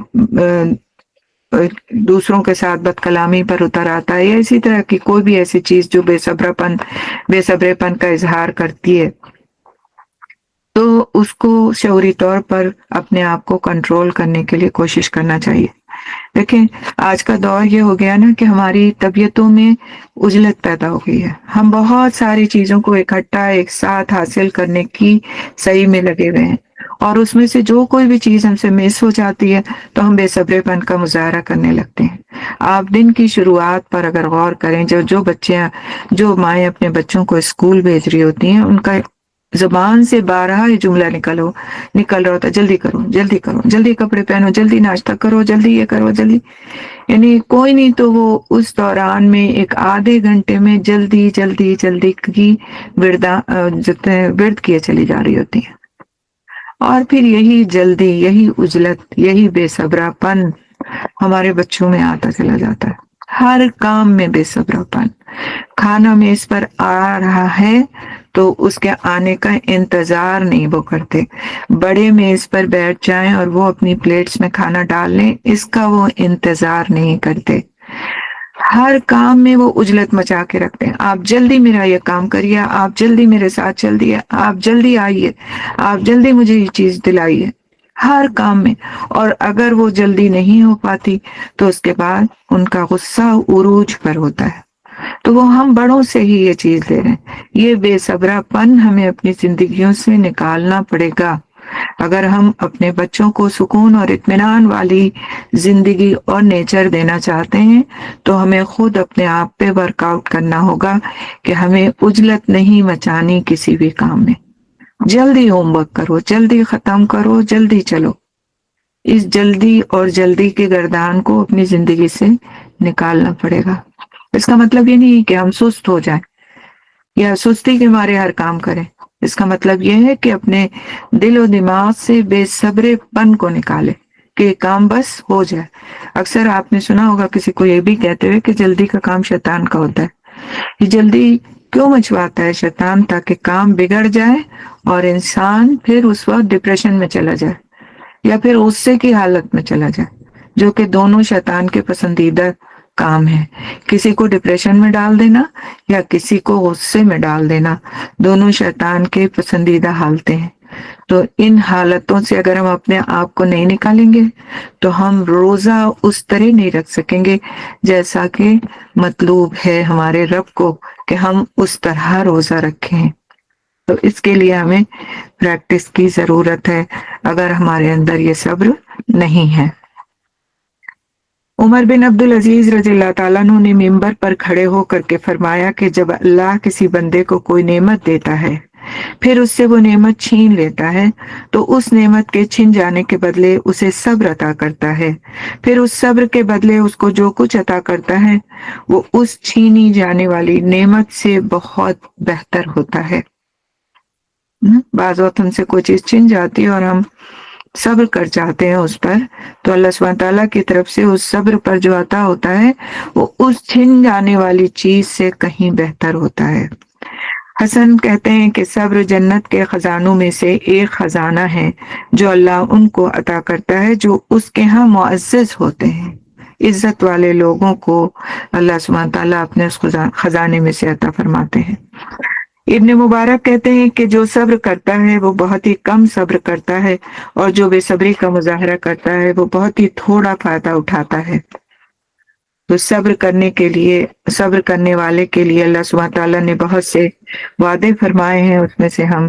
دوسروں کے ساتھ بد کلامی پر اتر آتا ہے، یا اسی طرح کی کوئی بھی ایسی چیز جو بے صبرے پن کا اظہار کرتی ہے، تو اس کو شعوری طور پر اپنے آپ کو کنٹرول کرنے کے لیے کوشش کرنا چاہیے۔ دیکھیں آج کا دور یہ ہو گیا نا کہ ہماری طبیعتوں میں عجلت پیدا ہو گئی ہے، ہم بہت ساری چیزوں کو اکٹھا ایک ساتھ حاصل کرنے کی صحیح میں لگے ہوئے ہیں، اور اس میں سے جو کوئی بھی چیز ہم سے مس ہو جاتی ہے تو ہم بے صبرے پن کا مظاہرہ کرنے لگتے ہیں۔ آپ دن کی شروعات پر اگر غور کریں، جو مائیں اپنے بچوں کو اسکول بھیج رہی ہوتی ہیں، ان کا زبان سے بارہا یہ جملہ نکل رہا ہوتا ہے، جلدی کرو، جلدی کرو، جلدی کپڑے پہنو، جلدی ناشتہ کرو، جلدی یہ کرو، جلدی، یعنی کوئی نہیں تو وہ اس دوران میں ایک آدھے گھنٹے میں جلدی جلدی جلدی کی ورد کیے چلی جا رہی ہوتی ہیں۔ اور پھر یہی جلدی، یہی عجلت، یہی بے صبرا پن ہمارے بچوں میں آتا چلا جاتا ہے۔ ہر کام میں بے صبرا پن، کھانا میز پر آ رہا ہے تو اس کے آنے کا انتظار نہیں وہ کرتے، بڑے میز پر بیٹھ جائیں اور وہ اپنی پلیٹس میں کھانا ڈال لیں، اس کا وہ انتظار نہیں کرتے۔ ہر کام میں وہ عجلت مچا کے رکھتے ہیں، آپ جلدی میرا یہ کام کریے، آپ جلدی میرے ساتھ چل دیے، آپ جلدی آئیے، آپ جلدی مجھے یہ چیز دلائیے، ہر کام میں۔ اور اگر وہ جلدی نہیں ہو پاتی تو اس کے بعد ان کا غصہ عروج پر ہوتا ہے۔ تو وہ ہم بڑوں سے ہی یہ چیز لے رہے ہیں، یہ بے صبرا پن ہمیں اپنی زندگیوں سے نکالنا پڑے گا۔ اگر ہم اپنے بچوں کو سکون اور اطمینان والی زندگی اور نیچر دینا چاہتے ہیں تو ہمیں خود اپنے آپ پہ ورک آؤٹ کرنا ہوگا کہ ہمیں عجلت نہیں مچانی کسی بھی کام میں۔ جلدی ہوم ورک کرو، جلدی ختم کرو، جلدی چلو۔ اس جلدی اور جلدی کے گردان کو اپنی زندگی سے نکالنا پڑے گا۔ اس کا مطلب یہ نہیں کہ ہم سست ہو جائیں یا سستی کے مارے ہر کام کریں، اس کا مطلب یہ ہے کہ اپنے دل و دماغ سے بے صبرے پن کو نکالے کہ یہ کام بس ہو جائے۔ اکثر آپ نے سنا ہوگا کسی کو یہ بھی کہتے ہوئے کہ جلدی کا کام شیطان کا ہوتا ہے۔ یہ جلدی کیوں مچواتا ہے شیطان؟ تاکہ کام بگڑ جائے اور انسان پھر اس وقت ڈپریشن میں چلا جائے یا پھر غصے کی حالت میں چلا جائے، جو کہ دونوں شیطان کے پسندیدہ کام ہے۔ کسی کو ڈپریشن میں ڈال دینا یا کسی کو غصے میں ڈال دینا، دونوں شیطان کے پسندیدہ حالتیں ہیں۔ تو ان حالتوں سے اگر ہم اپنے آپ کو نہیں نکالیں گے تو ہم روزہ اس طرح نہیں رکھ سکیں گے جیسا کہ مطلوب ہے ہمارے رب کو کہ ہم اس طرح روزہ رکھیں۔ تو اس کے لیے ہمیں پریکٹس کی ضرورت ہے اگر ہمارے اندر یہ صبر نہیں ہے۔ عمر بن عبدالعزیز رضی اللہ تعالیٰ عنہ نے ممبر پر کھڑے ہو کر کے فرمایا کہ جب اللہ کسی بندے کو کوئی نعمت دیتا ہے پھر اس سے وہ نعمت چھین لیتا ہے تو اس نعمت کے چھن جانے کے بدلے اسے صبر عطا کرتا ہے، پھر اس صبر کے بدلے اس کو جو کچھ عطا کرتا ہے وہ اس چھینی جانے والی نعمت سے بہت بہتر ہوتا ہے۔ بعض وقت ہم سے کوئی چیز چھن جاتی ہے اور ہم صبر کر جاتے ہیں اس پر، تو اللہ سبحانہ تعالیٰ کی طرف سے اس صبر پر جو عطا ہوتا ہے وہ اس چھن جانے والی چیز سے کہیں بہتر ہوتا ہے۔ حسن کہتے ہیں کہ صبر جنت کے خزانوں میں سے ایک خزانہ ہے جو اللہ ان کو عطا کرتا ہے جو اس کے ہاں معزز ہوتے ہیں۔ عزت والے لوگوں کو اللہ سبحانہ تعالیٰ اپنے اس خزانے میں سے عطا فرماتے ہیں۔ ابن مبارک کہتے ہیں کہ جو صبر کرتا ہے وہ بہت ہی کم صبر کرتا ہے اور جو بے صبری کا مظاہرہ کرتا ہے وہ بہت ہی تھوڑا فائدہ اٹھاتا ہے۔ تو صبر کرنے والے کے لیے اللہ سبحانہ تعالیٰ نے بہت سے وعدے فرمائے ہیں، اس میں سے ہم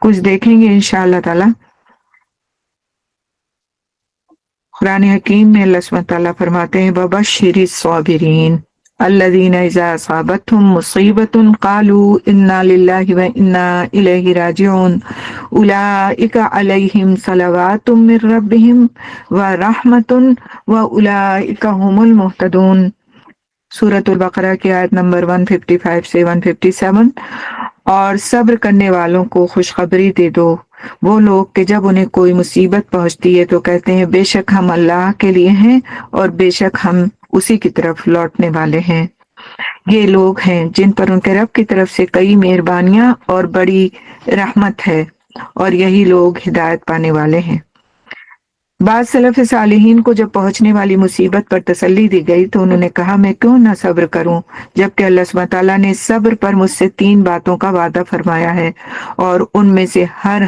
کچھ دیکھیں گے انشاءاللہ تعالیٰ۔ قرآن حکیم میں اللہ سبحانہ تعالیٰ فرماتے ہیں وَبَشِّرِ الصَّابِرِينَ الَّذِينَ إِذَا أَصَابَتْهُمْ مُصِيبَةٌ قَالُوا إِنَّا لِلَّهِ وَإِنَّا إِلَيْهِ رَاجِعُونَ أُولَئِكَ عَلَيْهِمْ صَلَوَاتٌ مِّن رَّبِّهِمْ وَرَحْمَةٌ وَأُولَئِكَ هُمُ الْمُهْتَدُونَ۔ سورۃ البقرہ کی آیت نمبر 155 سے 157۔ اور صبر کرنے والوں کو خوشخبری دے دو، وہ لوگ کہ جب انہیں کوئی مصیبت پہنچتی ہے تو کہتے ہیں بے شک ہم اللہ کے لیے ہیں اور بے شک ہم اسی کی طرف لوٹنے والے ہیں۔ یہ لوگ ہیں جن پر ان کے رب کی طرف سے کئی مہربانیاں اور بڑی رحمت ہے، اور یہی لوگ ہدایت پانے والے ہیں۔ بعض سلف صالحین کو جب پہنچنے والی مصیبت پر تسلی دی گئی تو انہوں نے کہا میں کیوں نہ صبر کروں، جبکہ اللہ سبحانہ تعالیٰ نے صبر پر مجھ سے 3 باتوں کا وعدہ فرمایا ہے، اور ان میں سے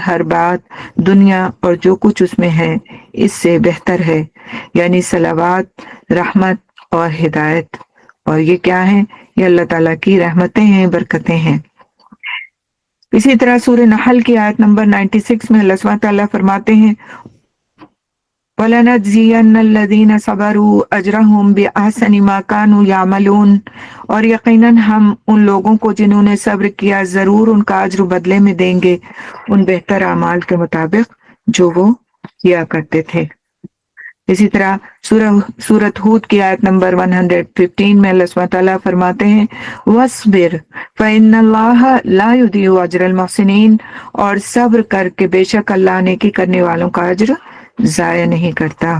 ہر بات دنیا اور جو کچھ اس میں ہے اس سے بہتر ہے، یعنی صلوات، رحمت اور ہدایت۔ اور یہ کیا ہے؟ یہ اللہ تعالیٰ کی رحمتیں ہیں، برکتیں ہیں۔ اسی طرح سورہ نحل کی آیت نمبر 96 میں اللہ سبحانہ تعالیٰ فرماتے ہیں وَلَنَجْزِيَنَّ الَّذِينَ صَبَرُوا أَجْرَهُمْ بِأَحْسَنِ مَا كَانُوا يَعْمَلُونَ، اور یقیناً ہم ان لوگوں کو جنہوں نے صبر کیا ضرور ان کا اجر بدلے میں دیں گے ان بہتر اعمال کے مطابق جو وہ کیا کرتے تھے۔ اسی طرح سورۃ ہود کی آیت نمبر 115 میں اللہ سبحانہ تعالیٰ فرماتے ہیں وَاصْبِرْ فَإِنَّ اللَّهَ لَا يُضِيعُ أَجْرَ الْمُحْسِنِينَ، اور صبر کر کے بے شک اللہ نیکی کرنے والوں کا اجر ضائع نہیں کرتا۔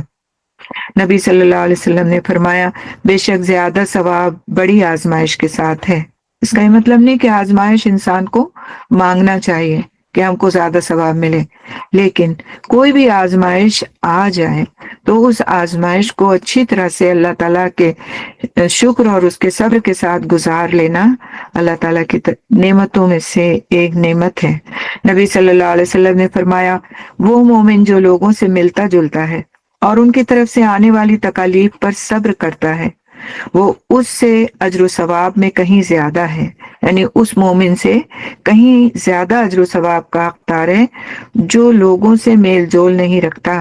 نبی صلی اللہ علیہ وسلم نے فرمایا بے شک زیادہ ثواب بڑی آزمائش کے ساتھ ہے۔ اس کا یہ مطلب نہیں کہ آزمائش انسان کو مانگنا چاہیے کہ ہم کو زیادہ ثواب ملے، لیکن کوئی بھی آزمائش آ جائے تو اس آزمائش کو اچھی طرح سے اللہ تعالیٰ کے شکر اور اس کے صبر کے ساتھ گزار لینا اللہ تعالیٰ کی نعمتوں میں سے ایک نعمت ہے۔ نبی صلی اللہ علیہ وسلم نے فرمایا وہ مومن جو لوگوں سے ملتا جلتا ہے اور ان کی طرف سے آنے والی تکالیف پر صبر کرتا ہے وہ اس سے اجر و ثواب میں کہیں زیادہ ہے، یعنی اس مومن سے کہیں زیادہ اجر و ثواب کا حقدار ہے جو لوگوں سے میل جول نہیں رکھتا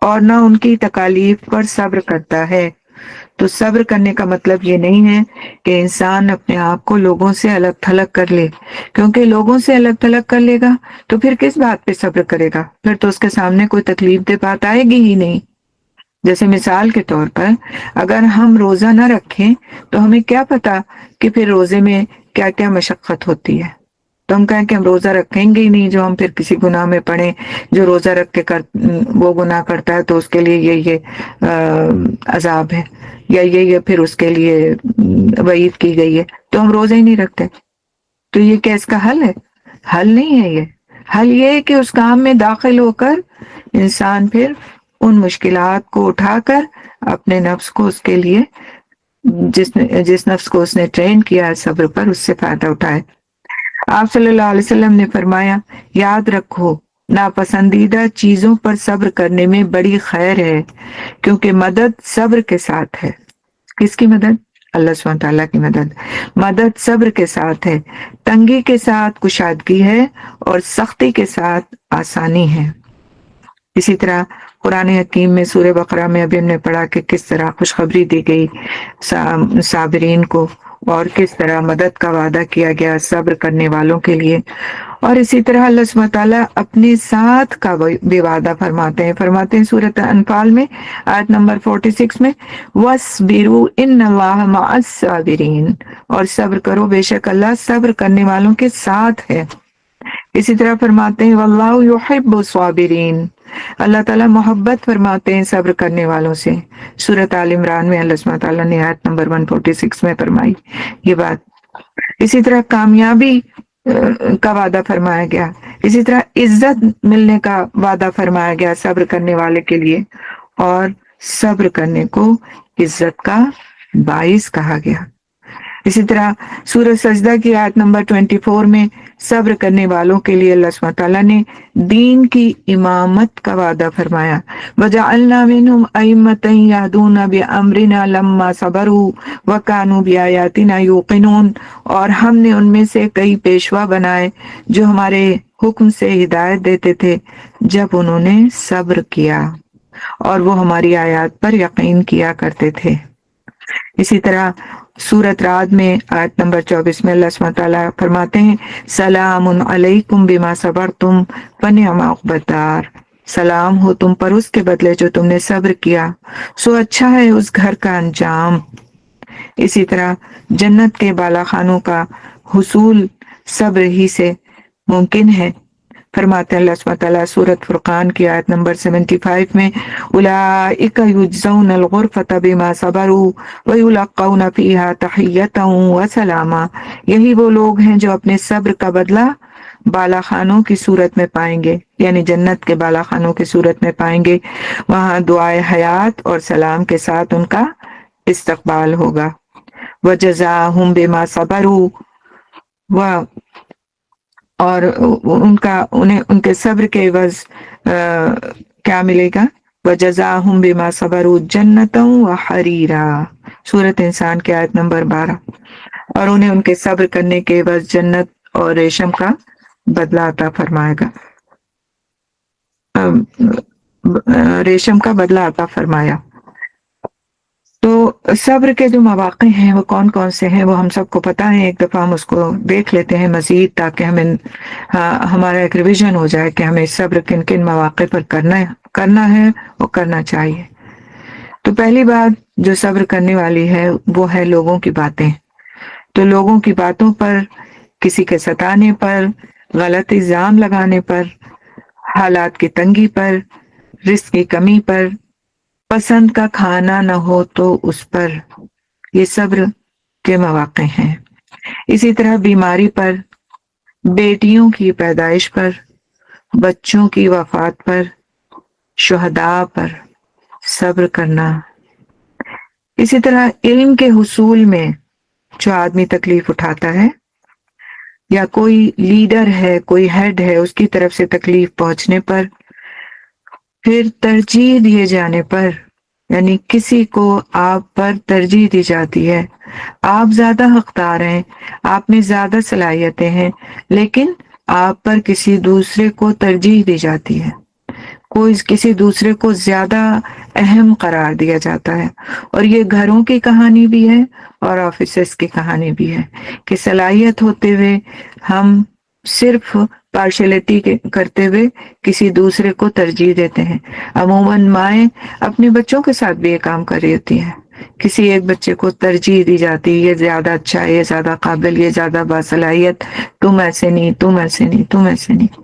اور نہ ان کی تکالیف پر صبر کرتا ہے۔ تو صبر کرنے کا مطلب یہ نہیں ہے کہ انسان اپنے آپ کو لوگوں سے الگ تھلگ کر لے، کیونکہ لوگوں سے الگ تھلگ کر لے گا تو پھر کس بات پہ صبر کرے گا؟ پھر تو اس کے سامنے کوئی تکلیف دہ بات آئے گی ہی نہیں۔ جیسے مثال کے طور پر اگر ہم روزہ نہ رکھیں تو ہمیں کیا پتا کہ پھر روزے میں کیا کیا مشقت ہوتی ہے، تو ہم کہیں کہ ہم روزہ رکھیں گے ہی نہیں، جو ہم پھر کسی گناہ میں پڑیں، جو روزہ رکھ کے وہ گناہ کرتا ہے تو اس کے لیے یہ عذاب ہے یا یہ پھر اس کے لیے وعید کی گئی ہے، تو ہم روزہ ہی نہیں رکھتے۔ تو یہ کیا اس کا حل ہے؟ حل نہیں ہے۔ یہ حل یہ ہے کہ اس کام میں داخل ہو کر انسان پھر ان مشکلات کو اٹھا کر اپنے نفس کو اس کے لیے جس نفس کو اس نے ٹرین کیا ہے صبر پر، اس سے فائدہ اٹھائے۔ آپ صلی اللہ علیہ وسلم نے فرمایا یاد رکھو ناپسندیدہ چیزوں پر صبر کرنے میں بڑی خیر ہے، کیونکہ مدد صبر کے ساتھ ہے۔ کس کی مدد؟ اللہ سبحانہ تعالیٰ کی مدد صبر کے ساتھ ہے، تنگی کے ساتھ کشادگی ہے اور سختی کے ساتھ آسانی ہے۔ اسی طرح قرآن حکیم میں سورہ بقرہ میں ابھی ہم نے پڑھا کہ کس طرح خوشخبری دی گئی صابرین کو، اور کس طرح مدد کا وعدہ کیا گیا صبر کرنے والوں کے لیے۔ اور اسی طرح اللہ سبحانہ تعالیٰ اپنے ساتھ کا بھی وعدہ فرماتے ہیں سورۃ انفال میں آیت نمبر 46 میں، وَاصْبِرُوا إِنَّ اللَّهَ مَعَ الصَّابِرِينَ، اور صبر کرو بے شک اللہ صبر کرنے والوں کے ساتھ ہے۔ اسی طرح فرماتے ہیں واللہ یحب الصابرین، اللہ تعالیٰ محبت فرماتے ہیں صبر کرنے والوں سے۔ سورۃ آل عمران میں اللہ سبحانہ تعالیٰ نے آیت نمبر 146 میں فرمائی یہ بات۔ اسی طرح کامیابی کا وعدہ فرمایا گیا، اسی طرح عزت ملنے کا وعدہ فرمایا گیا صبر کرنے والے کے لیے، اور صبر کرنے کو عزت کا باعث کہا گیا۔ اسی طرح سورہ سجدہ کی آیت نمبر 24 میں صبر کرنے والوں کے لیے اللہ سبحانہ تعالیٰ نے دین کی امامت کا وعدہ فرمایا، وَجَعَلْنَا مِنْهُمْ أَئِمَّةً يَهْدُونَ بِأَمْرِنَا لَمَّا صَبَرُوا وَكَانُوا بِآيَاتِنَا يُوقِنُونَ، اور ہم نے ان میں سے کئی پیشوا بنائے جو ہمارے حکم سے ہدایت دیتے تھے جب انہوں نے صبر کیا اور وہ ہماری آیات پر یقین کیا کرتے تھے۔ اسی طرح سورۃ رعد میں آیت نمبر 24 میں اللہ سبحانہ تعالیٰ فرماتے ہیں سلام علیکم بما صبرتم فنعم عقبی الدار، سلام ہو تم پر اس کے بدلے جو تم نے صبر کیا، سو اچھا ہے اس گھر کا انجام۔ اسی طرح جنت کے بالا خانوں کا حصول صبر ہی سے ممکن ہے۔ فرماتے ہیں اللہ سبحانہ تعالیٰ سورۃ فرقان کی آیت نمبر 75 میں اولئک یجزون الغرفۃ بما صبروا ویلقون فیہا تحیۃ وسلاما، یہی وہ لوگ ہیں جو اپنے صبر کا بدلہ بالا خانوں کی صورت میں پائیں گے، یعنی جنت کے بالا خانوں کی صورت میں پائیں گے، وہاں دعائے حیات اور سلام کے ساتھ ان کا استقبال ہوگا۔ وجزاہم بما صبروا، اور انہیں ان کے صبر کے عوض کیا ملے گا؟ وَجَزَاهُمْ بِمَا صَبَرُوا جَنَّةً وَحَرِيرًا، سورۃ انسان کی آیت نمبر 12، اور انہیں ان کے صبر کرنے کے عوض جنت اور ریشم کا بدلہ عطا فرمائے گا، ریشم کا بدلہ عطا فرمایا۔ تو صبر کے جو مواقع ہیں وہ کون کون سے ہیں وہ ہم سب کو پتہ ہے، ایک دفعہ ہم اس کو دیکھ لیتے ہیں مزید تاکہ ہمارا ایک ریویژن ہو جائے کہ ہمیں صبر کن کن مواقع پر کرنا ہے اور کرنا چاہیے۔ تو پہلی بات جو صبر کرنے والی ہے وہ ہے لوگوں کی باتیں۔ تو لوگوں کی باتوں پر، کسی کے ستانے پر، غلط الزام لگانے پر، حالات کی تنگی پر، رزق کی کمی پر، پسند کا کھانا نہ ہو تو اس پر، یہ صبر کے مواقع ہیں۔ اسی طرح بیماری پر، بیٹیوں کی پیدائش پر، بچوں کی وفات پر، شہداء پر صبر کرنا۔ اسی طرح علم کے حصول میں جو آدمی تکلیف اٹھاتا ہے، یا کوئی لیڈر ہے، کوئی ہیڈ ہے، اس کی طرف سے تکلیف پہنچنے پر، پھر ترجیح دیے جانے پر، یعنی کسی کو آپ پر ترجیح دی جاتی ہے، آپ زیادہ حقدار ہیں، آپ میں زیادہ صلاحیتیں ہیں، لیکن آپ پر کسی دوسرے کو ترجیح دی جاتی ہے، کسی دوسرے کو زیادہ اہم قرار دیا جاتا ہے۔ اور یہ گھروں کی کہانی بھی ہے اور آفیسز کی کہانی بھی ہے کہ صلاحیت ہوتے ہوئے ہم صرف پارشلٹی کرتے ہوئے کسی دوسرے کو ترجیح دیتے ہیں۔ عموماً مائیں اپنے بچوں کے ساتھ بھی یہ کام کر رہی ہوتی ہیں، کسی ایک بچے کو ترجیح دی جاتی ہے، یہ زیادہ اچھا ہے، یہ زیادہ قابل، یہ زیادہ باصلاحیت، تم ایسے نہیں، تم ایسے نہیں، تم ایسے نہیں۔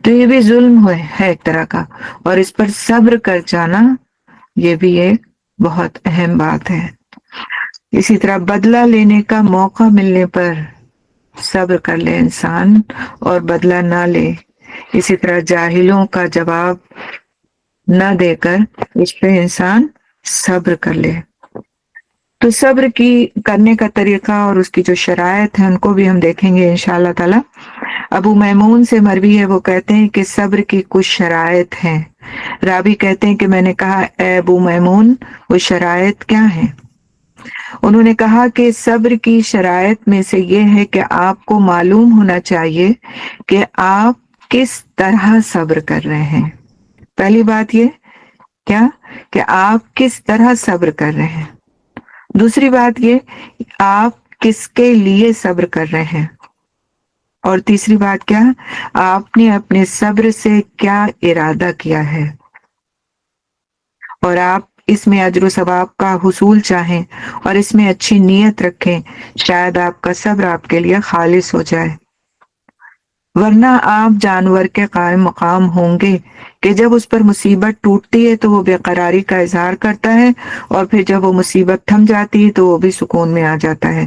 تو یہ بھی ظلم ہے ایک طرح کا، اور اس پر صبر کر جانا یہ بھی ایک بہت اہم بات ہے۔ اسی طرح بدلہ لینے کا موقع ملنے پر صبر کر لے انسان اور بدلہ نہ لے۔ اسی طرح جاہلوں کا جواب نہ دے کر اس پہ انسان صبر کر لے۔ تو صبر کی کرنے کا طریقہ اور اس کی جو شرائط ہیں ان کو بھی ہم دیکھیں گے انشاءاللہ تعالی۔ ابو میمون سے مروی ہے، وہ کہتے ہیں کہ صبر کی کچھ شرائط ہیں۔ راوی کہتے ہیں کہ میں نے کہا اے ابو میمون وہ شرائط کیا ہیں؟ انہوں نے کہا کہ صبر کی شرائط میں سے یہ ہے کہ آپ کو معلوم ہونا چاہیے کہ آپ کس طرح صبر کر رہے ہیں۔ پہلی بات یہ کیا کہ آپ کس طرح صبر کر رہے ہیں، دوسری بات یہ آپ کس کے لیے صبر کر رہے ہیں، اور تیسری بات کیا آپ نے اپنے صبر سے کیا ارادہ کیا ہے، اور آپ اس میں اجر و ثواب کا حصول چاہیں اور اس میں اچھی نیت رکھیں، شاید آپ کا صبر آپ کے لیے خالص ہو جائے، ورنہ آپ جانور کے قائم مقام ہوں گے کہ جب اس پر مصیبت ٹوٹتی ہے تو وہ بے قراری کا اظہار کرتا ہے، اور پھر جب وہ مصیبت تھم جاتی ہے تو وہ بھی سکون میں آ جاتا ہے۔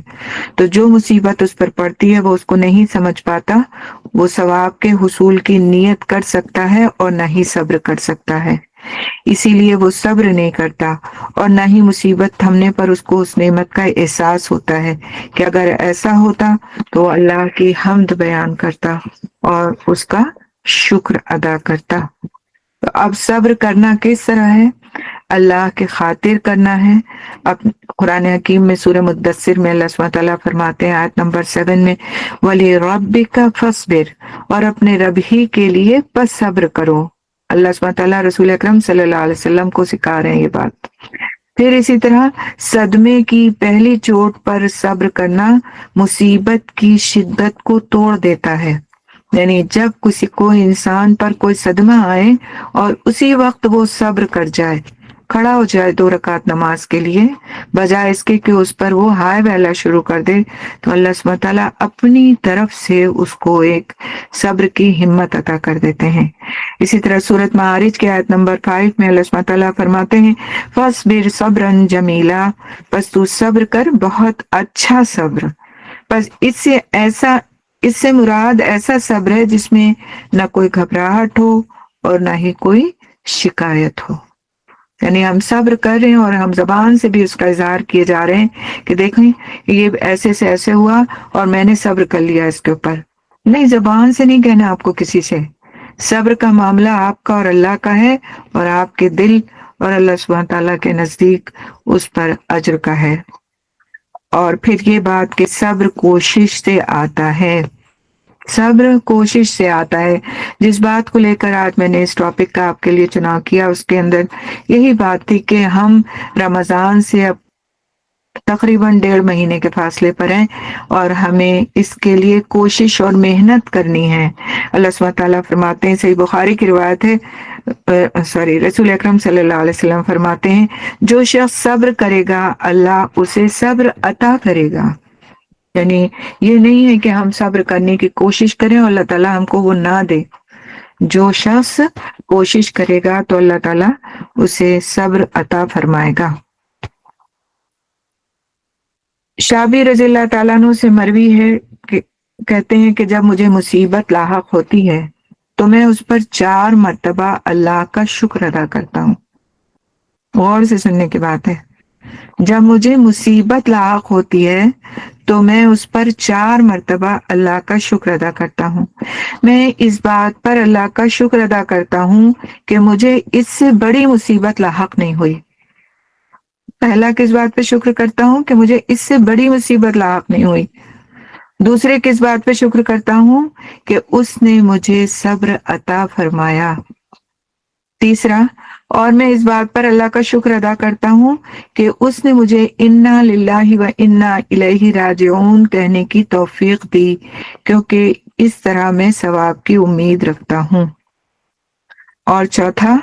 تو جو مصیبت اس پر پڑتی ہے وہ اس کو نہیں سمجھ پاتا، وہ ثواب کے حصول کی نیت کر سکتا ہے اور نہ ہی صبر کر سکتا ہے، اسی لیے وہ صبر نہیں کرتا، اور نہ ہی مصیبت تھمنے پر اس کو اس نعمت کا احساس ہوتا ہے کہ اگر ایسا ہوتا تو اللہ کی حمد بیان کرتا اور اس کا شکر ادا کرتا۔ تو اب صبر کرنا کس طرح ہے؟ اللہ کے خاطر کرنا ہے۔ اب قرآن حکیم میں سورہ مدثر میں اللہ سبحانہ تعالیٰ فرماتے ہیں آیت نمبر 7 میں وَلِرَبِّكَ فَاصْبِرْ، اور اپنے رب ہی کے لیے پس صبر کرو۔ اللہ سبحانہ تعالیٰ رسول اکرم صلی اللہ علیہ وسلم کو سکھا رہے ہیں یہ بات۔ پھر اسی طرح صدمے کی پہلی چوٹ پر صبر کرنا مصیبت کی شدت کو توڑ دیتا ہے، یعنی جب کسی کو انسان پر کوئی صدمہ آئے اور اسی وقت وہ صبر کر جائے، کھڑا ہو جائے 2 رکعت نماز کے لیے، بجائے اس کے کہ اس پر وہ ہائے ویلا شروع کر دے، تو اللہ سبحانہ تعالیٰ اپنی طرف سے اس کو ایک صبر کی ہمت عطا کر دیتے ہیں۔ اسی طرح سورۃ معارج کی آیت نمبر 5 میں اللہ سبحانہ تعالیٰ فرماتے ہیں فَاصْبِرْ صَبْرًا جَمِيلًا، بس تو صبر کر بہت اچھا صبر۔ بس اس سے مراد ایسا صبر ہے جس میں نہ کوئی گھبراہٹ ہو اور نہ ہی کوئی شکایت ہو، یعنی ہم صبر کر رہے ہیں اور ہم زبان سے بھی اس کا اظہار کیے جا رہے ہیں کہ دیکھیں یہ ایسے سے ایسے ہوا اور میں نے صبر کر لیا اس کے اوپر، نہیں، زبان سے نہیں کہنا آپ کو کسی سے، صبر کا معاملہ آپ کا اور اللہ کا ہے، اور آپ کے دل اور اللہ سبحانہ تعالیٰ کے نزدیک اس پر اجر کا ہے۔ اور پھر یہ بات کہ صبر کوشش سے آتا ہے، صبر کوشش سے آتا ہے۔ جس بات کو لے کر آج میں نے اس ٹاپک کا آپ کے لیے چناؤ کیا اس کے اندر یہی بات تھی کہ ہم رمضان سے اب تقریباً 1.5 مہینے کے فاصلے پر ہیں اور ہمیں اس کے لیے کوشش اور محنت کرنی ہے۔ اللہ سبحانہ تعالیٰ فرماتے ہیں، صحیح بخاری کی روایت ہے، رسول اکرم صلی اللہ علیہ وسلم فرماتے ہیں جو شخص صبر کرے گا اللہ اسے صبر عطا کرے گا، یعنی یہ نہیں ہے کہ ہم صبر کرنے کی کوشش کریں اور اللہ تعالیٰ ہم کو وہ نہ دے، جو شخص کوشش کرے گا تو اللہ تعالیٰ اسے صبر عطا فرمائے گا۔ شابی رضی اللہ تعالیٰ عنہ سے مروی ہے کہ کہتے ہیں کہ جب مجھے مصیبت لاحق ہوتی ہے تو میں اس پر 4 مرتبہ اللہ کا شکر ادا کرتا ہوں۔ غور سے سننے کی بات ہے، جب مجھے مصیبت لاحق ہوتی ہے تو میں اس پر 4 مرتبہ اللہ کا شکر ادا کرتا ہوں۔ میں اس بات پر اللہ کا شکر ادا کرتا ہوں کہ مجھے اس سے بڑی مصیبت لاحق نہیں ہوئی۔ پہلا کس بات پہ شکر کرتا ہوں کہ مجھے اس سے بڑی مصیبت لاحق نہیں ہوئی، دوسرے کس بات پہ شکر کرتا ہوں کہ اس نے مجھے صبر عطا فرمایا، تیسرا اور میں اس بات پر اللہ کا شکر ادا کرتا ہوں کہ اس نے مجھے انا للہ و انا الیہ راجعون کہنے کی توفیق دی، کیونکہ اس طرح میں ثواب کی امید رکھتا ہوں، اور چوتھا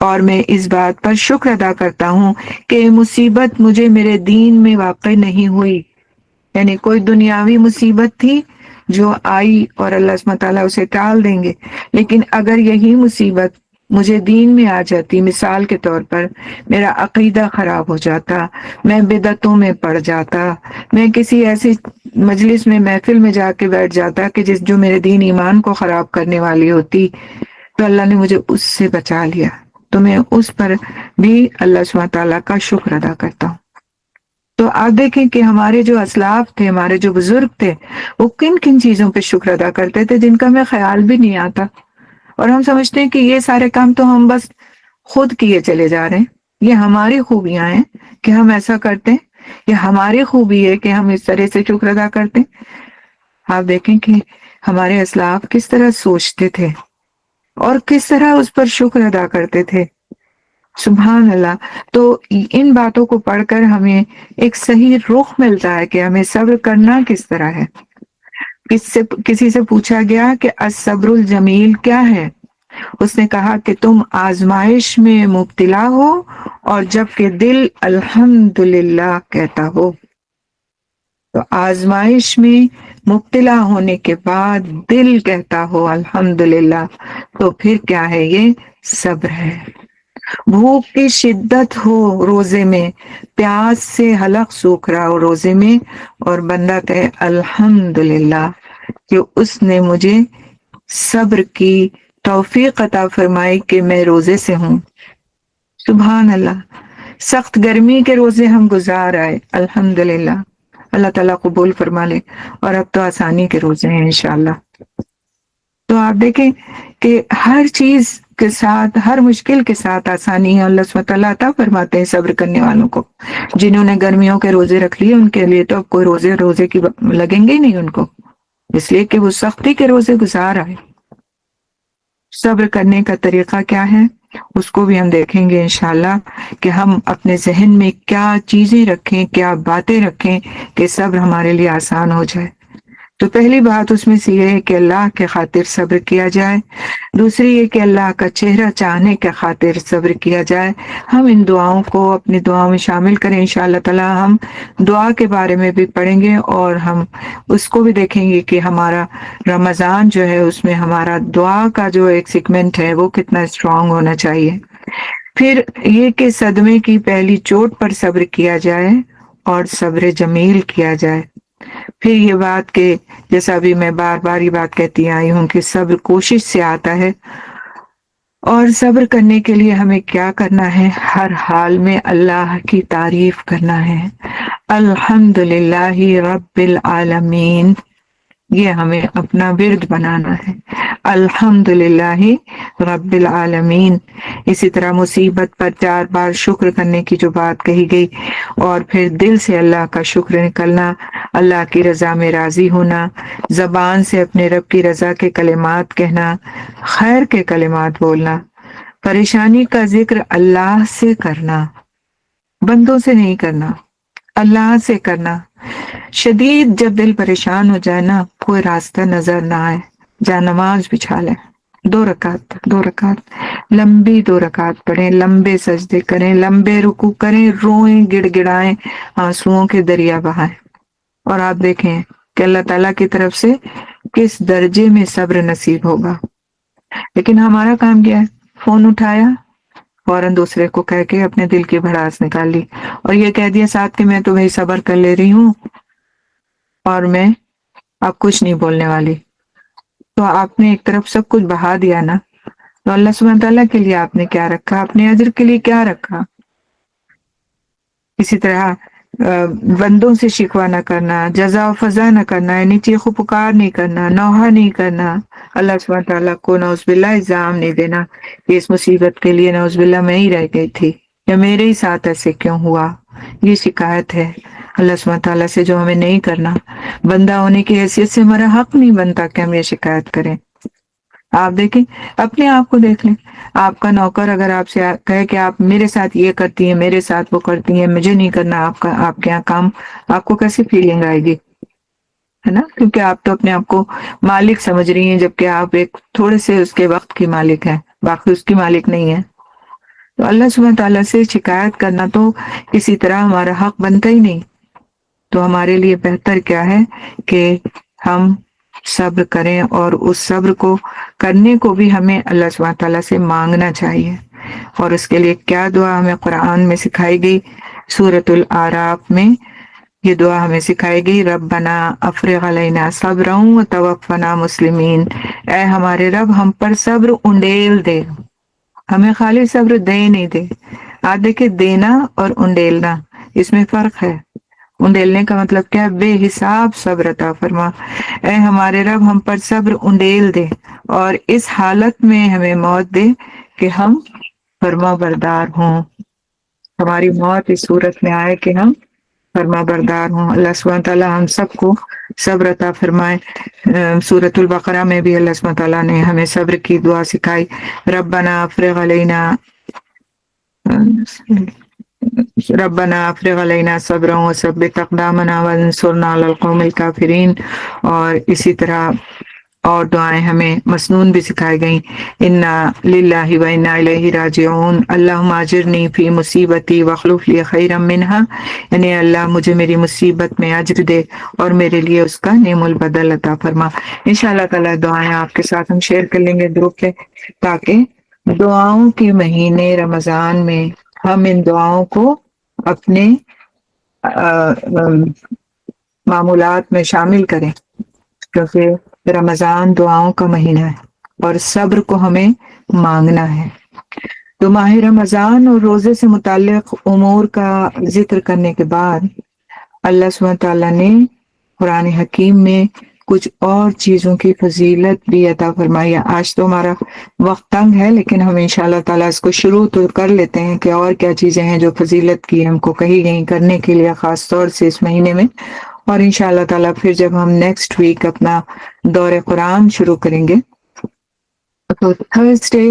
اور میں اس بات پر شکر ادا کرتا ہوں کہ مصیبت مجھے میرے دین میں واقع نہیں ہوئی، یعنی کوئی دنیاوی مصیبت تھی جو آئی اور اللہ سبحانہ تعالیٰ اسے ٹال دیں گے، لیکن اگر یہی مصیبت مجھے دین میں آ جاتی، مثال کے طور پر میرا عقیدہ خراب ہو جاتا، میں بدعتوں میں پڑ جاتا، میں کسی ایسی مجلس میں محفل میں جا کے بیٹھ جاتا کہ جو میرے دین ایمان کو خراب کرنے والی ہوتی، تو اللہ نے مجھے اس سے بچا لیا، تو میں اس پر بھی اللہ سبحانہ تعالیٰ کا شکر ادا کرتا ہوں۔ تو آپ دیکھیں کہ ہمارے جو اسلاف تھے، ہمارے جو بزرگ تھے، وہ کن کن چیزوں پہ شکر ادا کرتے تھے جن کا ہمیں خیال بھی نہیں آتا، اور ہم سمجھتے ہیں کہ یہ سارے کام تو ہم بس خود کیے چلے جا رہے ہیں، یہ ہماری خوبیاں ہیں کہ ہم ایسا کرتے ہیں، یہ ہماری خوبی ہے کہ ہم اس طرح سے شکر ادا کرتے ہیں۔ آپ دیکھیں کہ ہمارے اسلاف کس طرح سوچتے تھے، اور کس طرح اس پر شکر ادا کرتے تھے. سبحان اللہ. تو ان باتوں کو پڑھ کر ہمیں ایک صحیح رخ ملتا ہے کہ ہمیں صبر کرنا کس طرح ہے. کسی سے پوچھا گیا کہ الصبر الجمیل کیا ہے؟ اس نے کہا کہ تم آزمائش میں مبتلا ہو اور جب کہ دل الحمدللہ کہتا ہو. تو آزمائش میں مبتلا ہونے کے بعد دل کہتا ہو الحمدللہ، تو پھر کیا ہے؟ یہ صبر ہے. بھوک کی شدت ہو روزے میں، پیاس سے حلق سوکھ رہا ہو روزے میں، اور بندہ کہے الحمدللہ کہ اس نے مجھے صبر کی توفیق عطا فرمائی کہ میں روزے سے ہوں. سبحان اللہ. سخت گرمی کے روزے ہم گزار آئے، الحمدللہ، اللہ تعالیٰ قبول فرما لے. اور اب تو آسانی کے روزے ہیں انشاءاللہ. تو آپ دیکھیں کہ ہر چیز کے ساتھ، ہر مشکل کے ساتھ آسانی ہے. اللہ سبحانہ تعالیٰ عطا فرماتے ہیں صبر کرنے والوں کو. جنہوں نے گرمیوں کے روزے رکھ لیے ان کے لیے تو اب کوئی روزے کی لگیں گے ہی نہیں ان کو، اس لیے کہ وہ سختی کے روزے گزار آئے. صبر کرنے کا طریقہ کیا ہے اس کو بھی ہم دیکھیں گے انشاءاللہ، کہ ہم اپنے ذہن میں کیا چیزیں رکھیں، کیا باتیں رکھیں کہ صبر ہمارے لیے آسان ہو جائے. تو پہلی بات اس میں سے یہ ہے کہ اللہ کے خاطر صبر کیا جائے. دوسری یہ کہ اللہ کا چہرہ چاہنے کے خاطر صبر کیا جائے. ہم ان دعاؤں کو اپنی دعاؤں میں شامل کریں انشاءاللہ تعالی. ہم دعا کے بارے میں بھی پڑھیں گے اور ہم اس کو بھی دیکھیں گے کہ ہمارا رمضان جو ہے اس میں ہمارا دعا کا جو ایک سیگمنٹ ہے وہ کتنا اسٹرانگ ہونا چاہیے. پھر یہ کہ صدمے کی پہلی چوٹ پر صبر کیا جائے اور صبر جمیل کیا جائے. پھر یہ بات کہ جیسا ابھی میں بار بار یہ بات کہتی آئی ہوں کہ صبر کوشش سے آتا ہے، اور صبر کرنے کے لیے ہمیں کیا کرنا ہے؟ ہر حال میں اللہ کی تعریف کرنا ہے. الحمدللہ رب العالمین، یہ ہمیں اپنا ورد بنانا ہے. الحمدللہ رب العالمین. اسی طرح مصیبت پر 4 بار شکر کرنے کی جو بات کہی گئی، اور پھر دل سے اللہ کا شکر نکلنا، اللہ کی رضا میں راضی ہونا، زبان سے اپنے رب کی رضا کے کلمات کہنا، خیر کے کلمات بولنا، پریشانی کا ذکر اللہ سے کرنا، بندوں سے نہیں کرنا، اللہ سے کرنا. شدید جب دل پریشان ہو جائے نا، کوئی راستہ نظر نہ آئے، جا نماز بچھا لیں، 2 رکعت لمبی 2 رکعت پڑھیں، لمبے سجدے کریں، لمبے رکوع کریں، روئیں، گڑ گڑائیں، آنسوؤں کے دریا بہائیں، اور آپ دیکھیں کہ اللہ تعالیٰ کی طرف سے کس درجے میں صبر نصیب ہوگا. لیکن ہمارا کام کیا ہے؟ فون اٹھایا، فوراً دوسرے کو کہہ کے اپنے دل کی بھڑاس نکال لی، اور یہ کہہ دیا ساتھ کہ میں تو بھائی صبر کر لے رہی ہوں اور میں اب کچھ نہیں بولنے والی. تو آپ نے ایک طرف سب کچھ بہا دیا نا. تو اللہ سبحانہ تعالیٰ کے لیے آپ نے کیا رکھا؟ اپنے اجر کے لیے کیا رکھا؟ اسی طرح بندوں سے شکوہ نہ کرنا، جزا و فضا نہ کرنا، یعنی چیخ و پکار نہیں کرنا، نوحہ نہیں کرنا، اللہ سبحانہ تعالیٰ کو نعوذ باللہ الزام نہیں دینا کہ اس مصیبت کے لیے نعوذ باللہ میں ہی رہ گئی تھی، یا میرے ہی ساتھ ایسے کیوں ہوا. یہ شکایت ہے اللہ سبحانہ تعالیٰ سے جو ہمیں نہیں کرنا. بندہ ہونے کی حیثیت سے ہمارا حق نہیں بنتا کہ ہم یہ شکایت کریں. آپ دیکھیں، اپنے آپ کو دیکھ لیں. آپ کا نوکر اگر آپ سے کہے کہ آپ میرے ساتھ یہ کرتی ہیں، میرے ساتھ وہ کرتی ہیں، مجھے نہیں کرنا آپ کے یہاں کام، آپ کو کیسی فیلنگ آئے گی؟ ہے نا؟ کیونکہ آپ تو اپنے آپ کو مالک سمجھ رہی ہیں، جبکہ آپ ایک تھوڑے سے اس کے وقت کی مالک ہیں، باقی اس کی مالک نہیں ہے. تو اللہ سبحانہ تعالیٰ سے شکایت کرنا تو کسی طرح ہمارا حق بنتا ہی نہیں. تو ہمارے لیے بہتر کیا ہے کہ ہم صبر کریں، اور اس صبر کو کرنے کو بھی ہمیں اللہ سبحانہ تعالیٰ سے مانگنا چاہیے. اور اس کے لیے کیا دعا ہمیں قرآن میں سکھائی گئی؟ سورۃ الاعراف میں یہ دعا ہمیں سکھائی گئی، ربنا افرغ علینا صبرا وتوفنا مسلمین. اے ہمارے رب، ہم پر صبر انڈیل دے، ہمیں خالی صبر دے نہیں دے. آپ دیکھیں، دینا اور انڈیلنا اس میں فرق ہے. انڈیلنے کا مطلب کیا؟ بے حساب صبر عطا فرما. اے ہمارے رب، ہم پر صبر انڈیل دے، اور اس حالت میں ہمیں موت دے کہ ہم فرما بردار ہوں. ہماری موت اس صورت میں آئے کہ ہم فرما بردار ہوں۔ اللہ سبحانہ تعالیٰ ہم سب کو صبر عطا فرمائے۔ سورۃ البقرہ میں بھی اللہ سبحانہ تعالیٰ نے ہمیں صبر کی دعا سکھائی، ربنا افرغ علینا ربنا افرغ علینا صبرا وثبت اقدامنا وانصرنا علی القوم الکافرین، اور اسی طرح اور دعائیں ہمیں مسنون بھی سکھائی گئیں، انا للہ و انا الیہ راجعون، اللہم اجرنی فی مصیبتی واخلف لی خیرا منہا، یعنی اللہ مجھے میری مصیبت میں اجر دے اور میرے لیے اس کا نعم البدل عطا فرما۔ انشاءاللہ تعالی دعائیں آپ کے ساتھ ہم شیئر کر لیں گے گروپ پہ، تاکہ دعاؤں کے مہینے رمضان میں ہم ان دعاؤں کو اپنے معمولات میں شامل کریں، کیونکہ رمضان دعاؤں کا مہینہ ہے اور صبر کو ہمیں مانگنا ہے۔ تو ماہ رمضان اور روزے سے متعلق امور کا ذکر کرنے کے بعد اللہ سبحانہ تعالیٰ نے قرآن حکیم میں کچھ اور چیزوں کی فضیلت بھی عطا فرمائی ہے۔ آج تو ہمارا وقت تنگ ہے، لیکن ہم انشاءاللہ تعالیٰ اس کو شروع تو کر لیتے ہیں کہ اور کیا چیزیں ہیں جو فضیلت کی ہم کو کہی گئی کرنے کے لیے خاص طور سے اس مہینے میں، اور انشاءاللہ تعالیٰ پھر جب ہم نیکسٹ ویک اپنا دور قرآن شروع کریں گے تو تھرسڈے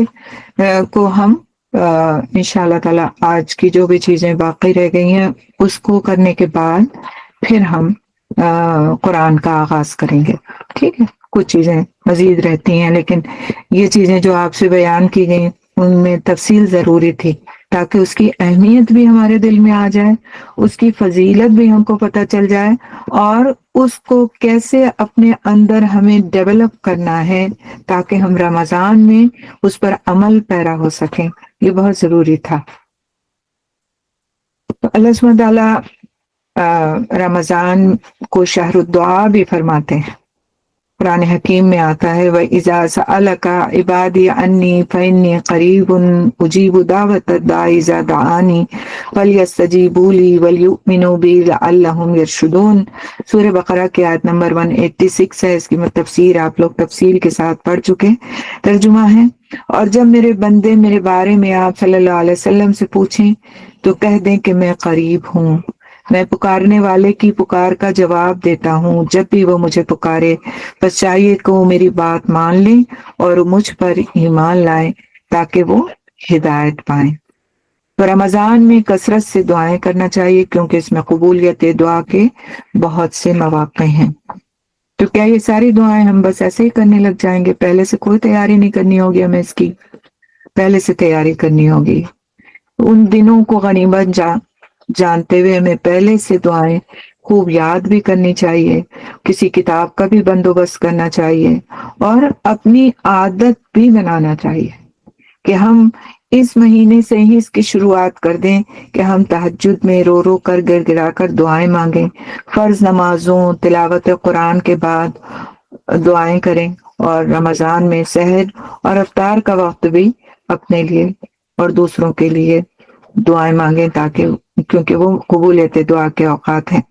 کو ہم انشاءاللہ تعالیٰ آج کی جو بھی چیزیں باقی رہ گئی ہیں اس کو کرنے کے بعد پھر ہم قرآن کا آغاز کریں گے، ٹھیک ہے؟ کچھ چیزیں مزید رہتی ہیں، لیکن یہ چیزیں جو آپ سے بیان کی گئیں ان میں تفصیل ضروری تھی تاکہ اس کی اہمیت بھی ہمارے دل میں آ جائے، اس کی فضیلت بھی ہم کو پتہ چل جائے، اور اس کو کیسے اپنے اندر ہمیں ڈیولپ کرنا ہے تاکہ ہم رمضان میں اس پر عمل پیرا ہو سکیں، یہ بہت ضروری تھا۔ تو اللہ سبحانہ تعالیٰ رمضان کو شہر الدعا بھی فرماتے ہیں۔ قرآن حکیم میں آتا ہے وَإِذَا سَأَلَكَ عِبَادِي عَنِّي فَإِنِّي قَرِيبٌ أُجِيبُ دَعْوَةَ الدَّاعِ إِذَا دَعَانِ فَلْيَسْتَجِيبُوا لِي وَلْيُؤْمِنُوا بِي لَعَلَّهُمْ يَرْشُدُونَ۔ سورہ بقرہ کی آیت نمبر 186 ہے، اس کی تفسیر آپ لوگ تفصیل کے ساتھ پڑھ چکے، ترجمہ ہے، اور جب میرے بندے میرے بارے میں آپ صلی اللہ علیہ وسلم سے پوچھیں تو کہہ دیں کہ میں قریب ہوں، میں پکارنے والے کی پکار کا جواب دیتا ہوں جب بھی وہ مجھے پکارے، بس چاہیے کہ وہ میری بات مان لیں اور مجھ پر ایمان لائیں تاکہ وہ ہدایت پائیں۔ تو رمضان میں کثرت سے دعائیں کرنا چاہیے کیونکہ اس میں قبولیت دعا کے بہت سے مواقع ہیں۔ تو کیا یہ ساری دعائیں ہم بس ایسے ہی کرنے لگ جائیں گے؟ پہلے سے کوئی تیاری نہیں کرنی ہوگی ہمیں، اس کی پہلے سے تیاری کرنی ہوگی۔ ان دنوں کو غنیمت جانتے ہوئے ہمیں پہلے سے دعائیں خوب یاد بھی کرنی چاہیے، کسی کتاب کا بھی بندوبست کرنا چاہیے، اور اپنی عادت بھی بنانا چاہیے کہ ہم اس مہینے سے ہی اس کی شروعات کر دیں کہ ہم تہجد میں رو رو کر گر گرا کر دعائیں مانگیں، فرض نمازوں تلاوت قرآن کے بعد دعائیں کریں، اور رمضان میں سحر اور افطار کا وقت بھی اپنے لیے اور دوسروں کے لیے دعائیں مانگیں تاکہ کیونکہ وہ قبولیت دعا کے اوقات ہیں۔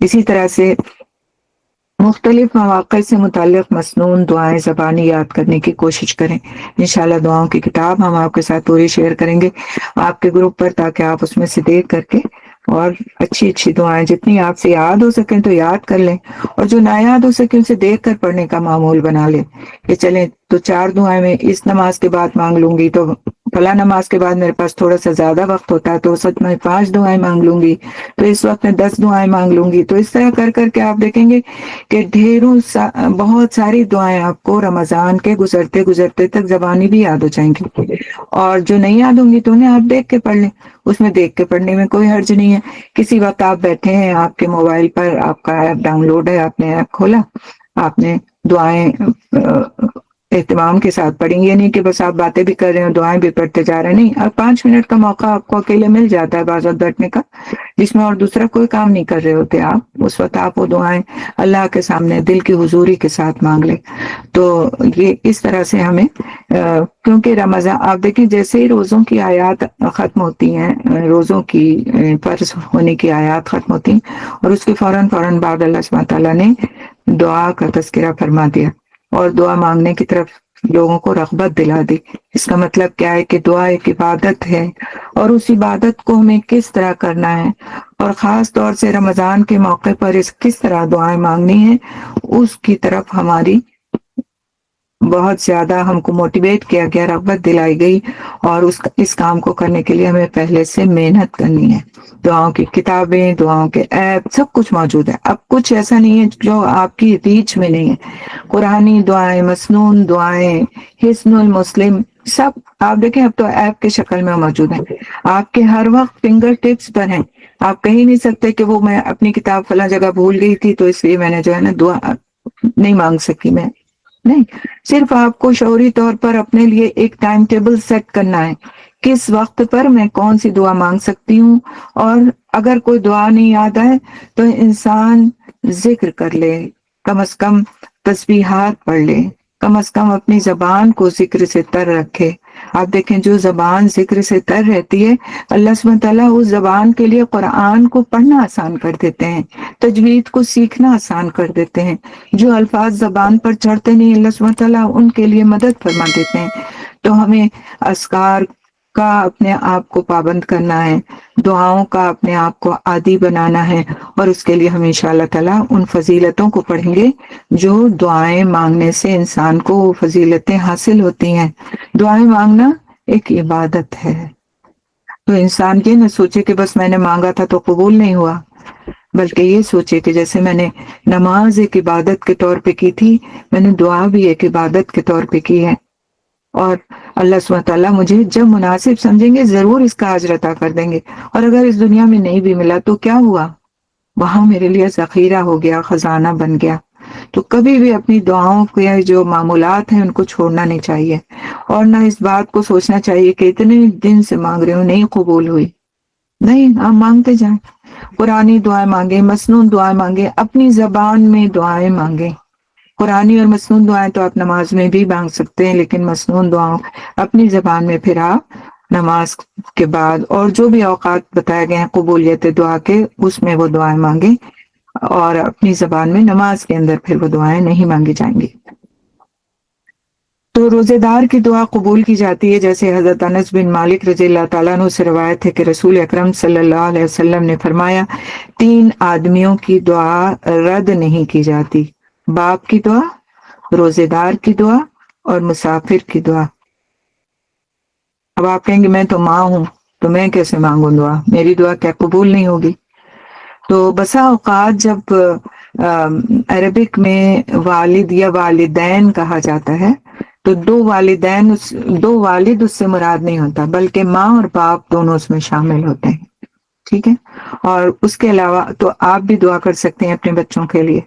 اسی طرح سے مختلف مواقع سے متعلق مسنون دعائیں زبانی یاد کرنے کی کوشش کریں۔ انشاءاللہ دعاؤں کی کتاب ہم آپ کے ساتھ پوری شیئر کریں گے آپ کے گروپ پر، تاکہ آپ اس میں سے دیکھ کر کے اور اچھی اچھی دعائیں جتنی آپ سے یاد ہو سکیں تو یاد کر لیں، اور جو نہ یاد ہو سکے اسے دیکھ کر پڑھنے کا معمول بنا لیں کہ چلیں تو 4 دعائیں میں اس نماز کے بعد مانگ لوں گی، تو فلاں نماز کے بعد میرے پاس تھوڑا سا زیادہ وقت ہوتا ہے تو سچ میں 5 دعائیں مانگ لوں گی، تو اس وقت میں 10 دعائیں مانگ لوں گی۔ تو اس طرح کر کر کے آپ دیکھیں گے کہ بہت ساری دعائیں آپ کو رمضان کے گزرتے گزرتے تک زبانی بھی یاد ہو جائیں گی، اور جو نہیں یاد ہوں گی تو انہیں آپ دیکھ کے پڑھ لیں، اس میں دیکھ کے پڑھنے میں کوئی حرج نہیں ہے۔ کسی وقت آپ بیٹھے ہیں، آپ کے موبائل پر آپ کا ایپ ڈاؤن لوڈ ہے، آپ نے ایپ کھولا، آپ نے دعائیں اہتمام کے ساتھ پڑھیں گے، نہیں کہ بس آپ باتیں بھی کر رہے ہیں دعائیں بھی پڑھتے جا رہے ہیں، نہیں، اب 5 منٹ کا موقع آپ کو اکیلے مل جاتا ہے بعض وقت بیٹھنے کا، جس میں اور دوسرا کوئی کام نہیں کر رہے ہوتے آپ، اس وقت آپ وہ دعائیں اللہ کے سامنے دل کی حضوری کے ساتھ مانگ لیں۔ تو یہ اس طرح سے ہمیں کیونکہ رمضان آپ دیکھیں جیسے ہی روزوں کی آیات ختم ہوتی ہیں، روزوں کی فرض ہونے کی آیات ختم ہوتی ہیں، اور اس کے فوراً بعد اللہ سبحانہ تعالیٰ نے دعا کا تذکرہ فرما دیا اور دعا مانگنے کی طرف لوگوں کو رغبت دلا دی۔ اس کا مطلب کیا ہے کہ دعا ایک عبادت ہے، اور اس عبادت کو ہمیں کس طرح کرنا ہے اور خاص طور سے رمضان کے موقع پر کس طرح دعائیں مانگنی ہیں اس کی طرف ہماری بہت زیادہ ہم کو موٹیویٹ کیا گیا، رغبت دلائی گئی، اور اس کام کو کرنے کے لیے ہمیں پہلے سے محنت کرنی ہے۔ دعاؤں کی کتابیں، دعاؤں کے ایپ، سب کچھ موجود ہے۔ اب کچھ ایسا نہیں ہے جو آپ کی ریچ میں نہیں ہے۔ قرآنی دعائیں، مسنون دعائیں، حسن المسلم، سب آپ دیکھیں اب تو ایپ کے شکل میں موجود ہیں، آپ کے ہر وقت فنگر ٹپس پر ہیں۔ آپ کہہ نہیں سکتے کہ وہ میں اپنی کتاب فلاں جگہ بھول گئی تھی تو اس لیے میں نے جو ہے نا دعا نہیں مانگ سکی، میں نہیں، صرف آپ کو شعوری طور پر اپنے لیے ایک ٹائم ٹیبل سیٹ کرنا ہے، کس وقت پر میں کون سی دعا مانگ سکتی ہوں۔ اور اگر کوئی دعا نہیں یاد آئے تو انسان ذکر کر لے، کم از کم تسبیحات پڑھ لے، کم از کم اپنی زبان کو ذکر سے تر رکھے۔ آپ دیکھیں جو زبان ذکر سے تر رہتی ہے، اللہ سبحانہ تعالیٰ اس زبان کے لیے قرآن کو پڑھنا آسان کر دیتے ہیں، تجوید کو سیکھنا آسان کر دیتے ہیں۔ جو الفاظ زبان پر چڑھتے نہیں، اللہ سبحانہ تعالیٰ ان کے لیے مدد فرما دیتے ہیں۔ تو ہمیں اذکار کا اپنے آپ کو پابند کرنا ہے، دعاؤں کا اپنے آپ کو عادی بنانا ہے، اور اس کے لیے ہم انشاءاللہ تعالیٰ ان فضیلتوں کو پڑھیں گے جو دعائیں مانگنے سے انسان کو وہ فضیلتیں حاصل ہوتی ہیں۔ دعائیں مانگنا ایک عبادت ہے، تو انسان یہ نہ سوچے کہ بس میں نے مانگا تھا تو قبول نہیں ہوا، بلکہ یہ سوچے کہ جیسے میں نے نماز ایک عبادت کے طور پہ کی تھی، میں نے دعا بھی ایک عبادت کے طور پہ کی ہے، اور اللہ سبحانہ تعالیٰ مجھے جب مناسب سمجھیں گے ضرور اس کا اجر عطا کر دیں گے۔ اور اگر اس دنیا میں نہیں بھی ملا تو کیا ہوا، وہاں میرے لیے ذخیرہ ہو گیا، خزانہ بن گیا۔ تو کبھی بھی اپنی دعاؤں کے جو معمولات ہیں ان کو چھوڑنا نہیں چاہیے، اور نہ اس بات کو سوچنا چاہیے کہ اتنے دن سے مانگ رہے ہوں نہیں قبول ہوئی۔ نہیں، آپ مانگتے جائیں، قرآنی دعائیں مانگیں، مسنون دعائیں مانگیں، اپنی زبان میں دعائیں مانگیں۔ قرآنی اور مسنون دعائیں تو آپ نماز میں بھی مانگ سکتے ہیں، لیکن مسنون دعاؤں اپنی زبان میں پھر آپ نماز کے بعد اور جو بھی اوقات بتائے گئے ہیں قبولیت دعا کے، اس میں وہ دعائیں مانگیں، اور اپنی زبان میں نماز کے اندر پھر وہ دعائیں نہیں مانگی جائیں گی۔ تو روزے دار کی دعا قبول کی جاتی ہے، جیسے حضرت انس بن مالک رضی اللہ تعالیٰ عنہ سے روایت ہے کہ رسول اکرم صلی اللہ علیہ وسلم نے فرمایا، 3 آدمیوں کی دعا رد نہیں کی جاتی، باپ کی دعا، روزے دار کی دعا، اور مسافر کی دعا۔ اب آپ کہیں گے میں تو ماں ہوں تو میں کیسے مانگوں دعا، میری دعا کیا قبول نہیں ہوگی؟ تو بسا اوقات جب عربک میں والد یا والدین کہا جاتا ہے تو 2 والدین 2 والد اس سے مراد نہیں ہوتا، بلکہ ماں اور باپ دونوں اس میں شامل ہوتے ہیں، ٹھیک ہے؟ اور اس کے علاوہ تو آپ بھی دعا کر سکتے ہیں اپنے بچوں کے لیے،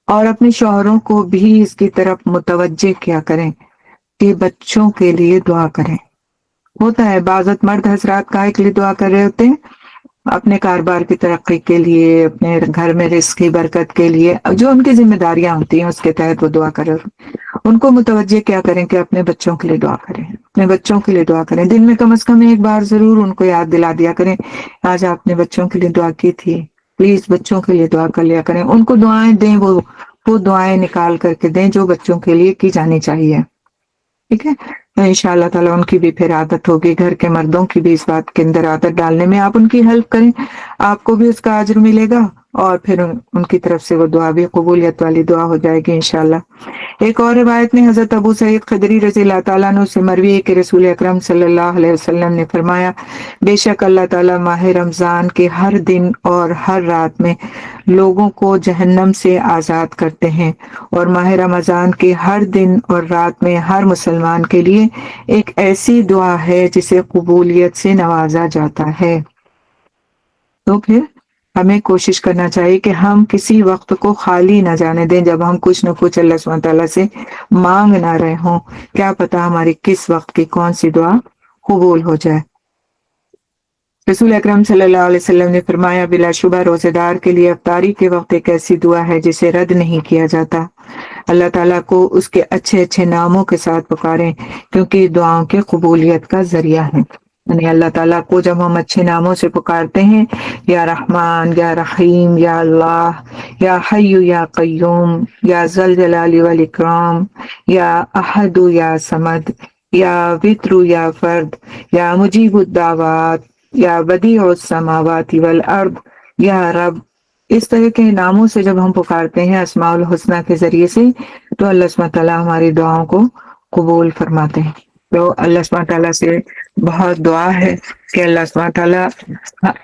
اور اپنے شوہروں کو بھی اس کی طرف متوجہ کیا کریں کہ بچوں کے لیے دعا کریں۔ ہوتا ہے بعض وقت مرد حضرات کائے کے لیے دعا کر رہے ہوتے ہیں، اپنے کاروبار کی ترقی کے لیے، اپنے گھر میں رزق کی برکت کے لیے، جو ان کی ذمہ داریاں ہوتی ہیں اس کے تحت وہ دعا کر رہے ہوتے ہیں۔ ان کو متوجہ کیا کریں کہ اپنے بچوں کے لیے دعا کریں، اپنے بچوں کے لیے دعا کریں، دن میں کم از کم ایک بار ضرور ان کو یاد دلا دیا کریں، آج آپ نے بچوں کے لیے دعا کی تھی، پلیز بچوں کے لیے دعا کر لیا کریں۔ ان کو دعائیں دیں، وہ دعائیں نکال کر کے دیں جو بچوں کے لیے کی جانی چاہیے، ٹھیک ہے؟ تو انشاءاللہ تعالیٰ ان کی بھی پھر عادت ہوگی، گھر کے مردوں کی بھی اس بات کے اندر عادت ڈالنے میں، آپ ان کی ہیلپ کریں، آپ کو بھی اس کا اجر ملے گا، اور پھر ان کی طرف سے وہ دعا بھی قبولیت والی دعا ہو جائے گی انشاءاللہ۔ ایک اور روایت میں حضرت ابو سعید خدری رضی اللہ تعالیٰ عنہ سے مروی ہے کہ رسول اکرم صلی اللہ علیہ وسلم نے فرمایا، بے شک اللہ تعالیٰ ماہ رمضان کے ہر دن اور ہر رات میں لوگوں کو جہنم سے آزاد کرتے ہیں، اور ماہ رمضان کے ہر دن اور رات میں ہر مسلمان کے لیے ایک ایسی دعا ہے جسے قبولیت سے نوازا جاتا ہے۔ تو پھر ہمیں کوشش کرنا چاہیے کہ ہم کسی وقت کو خالی نہ جانے دیں جب ہم کچھ نہ کچھ اللہ سبحانہ تعالیٰ سے مانگ نہ رہے ہوں، کیا پتا ہماری کس وقت کی کون سی دعا قبول ہو جائے۔ رسول اکرم صلی اللہ علیہ وسلم نے فرمایا، بلا شبہ روزے دار کے لیے افطاری کے وقت ایک ایسی دعا ہے جسے رد نہیں کیا جاتا۔ اللہ تعالیٰ کو اس کے اچھے اچھے ناموں کے ساتھ پکاریں، کیونکہ دعاؤں کی قبولیت کا ذریعہ ہے۔ یعنی اللہ تعالیٰ کو جب ہم اچھے ناموں سے پکارتے ہیں، یا رحمان، یا رحیم، یا اللہ، یا حی یا قیوم، یا ذل جلال والاکرام، یا احد یا صمد، یا وتر یا فرد، یا مجیب الدعوات، یا بدیع السماوات والارض، یا رب، اس طرح کے ناموں سے جب ہم پکارتے ہیں اسماء الحسنہ کے ذریعے سے، تو اللہ سبحانہ تعالیٰ ہماری دعاؤں کو قبول فرماتے ہیں۔ تو اللہ سبحانہ تعالیٰ سے بہت دعا ہے کہ اللہ سبحانہ تعالیٰ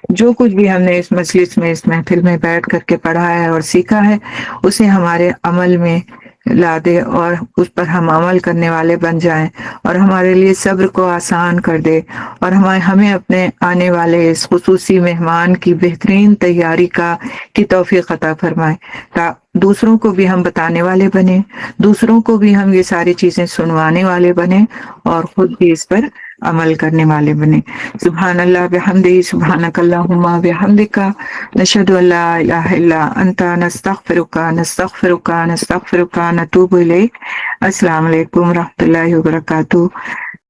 جو کچھ بھی ہم نے اس مجلس میں، اس محفل میں بیٹھ کر کے پڑھا ہے اور سیکھا ہے، اسے ہمارے عمل میں لا دے اور اس پر ہم عمل کرنے والے بن جائیں، اور ہمارے لیے صبر کو آسان کر دے، اور ہمیں اپنے آنے والے اس خصوصی مہمان کی بہترین تیاری کی توفیق عطا فرمائے، دوسروں کو بھی ہم بتانے والے بنے، دوسروں کو بھی ہم یہ ساری چیزیں سنوانے والے بنے، اور خود بھی اس پر عمل کرنے والے بنے۔ سبحان اللہ بحمدہ، سبحانک اللہم بحمدک، نشہد ان لا الہ الا انت، نستغفرک نستغفرک نستغفرک، نتوب الیک۔ السلام علیکم ورحمۃ اللہ وبرکاتہ۔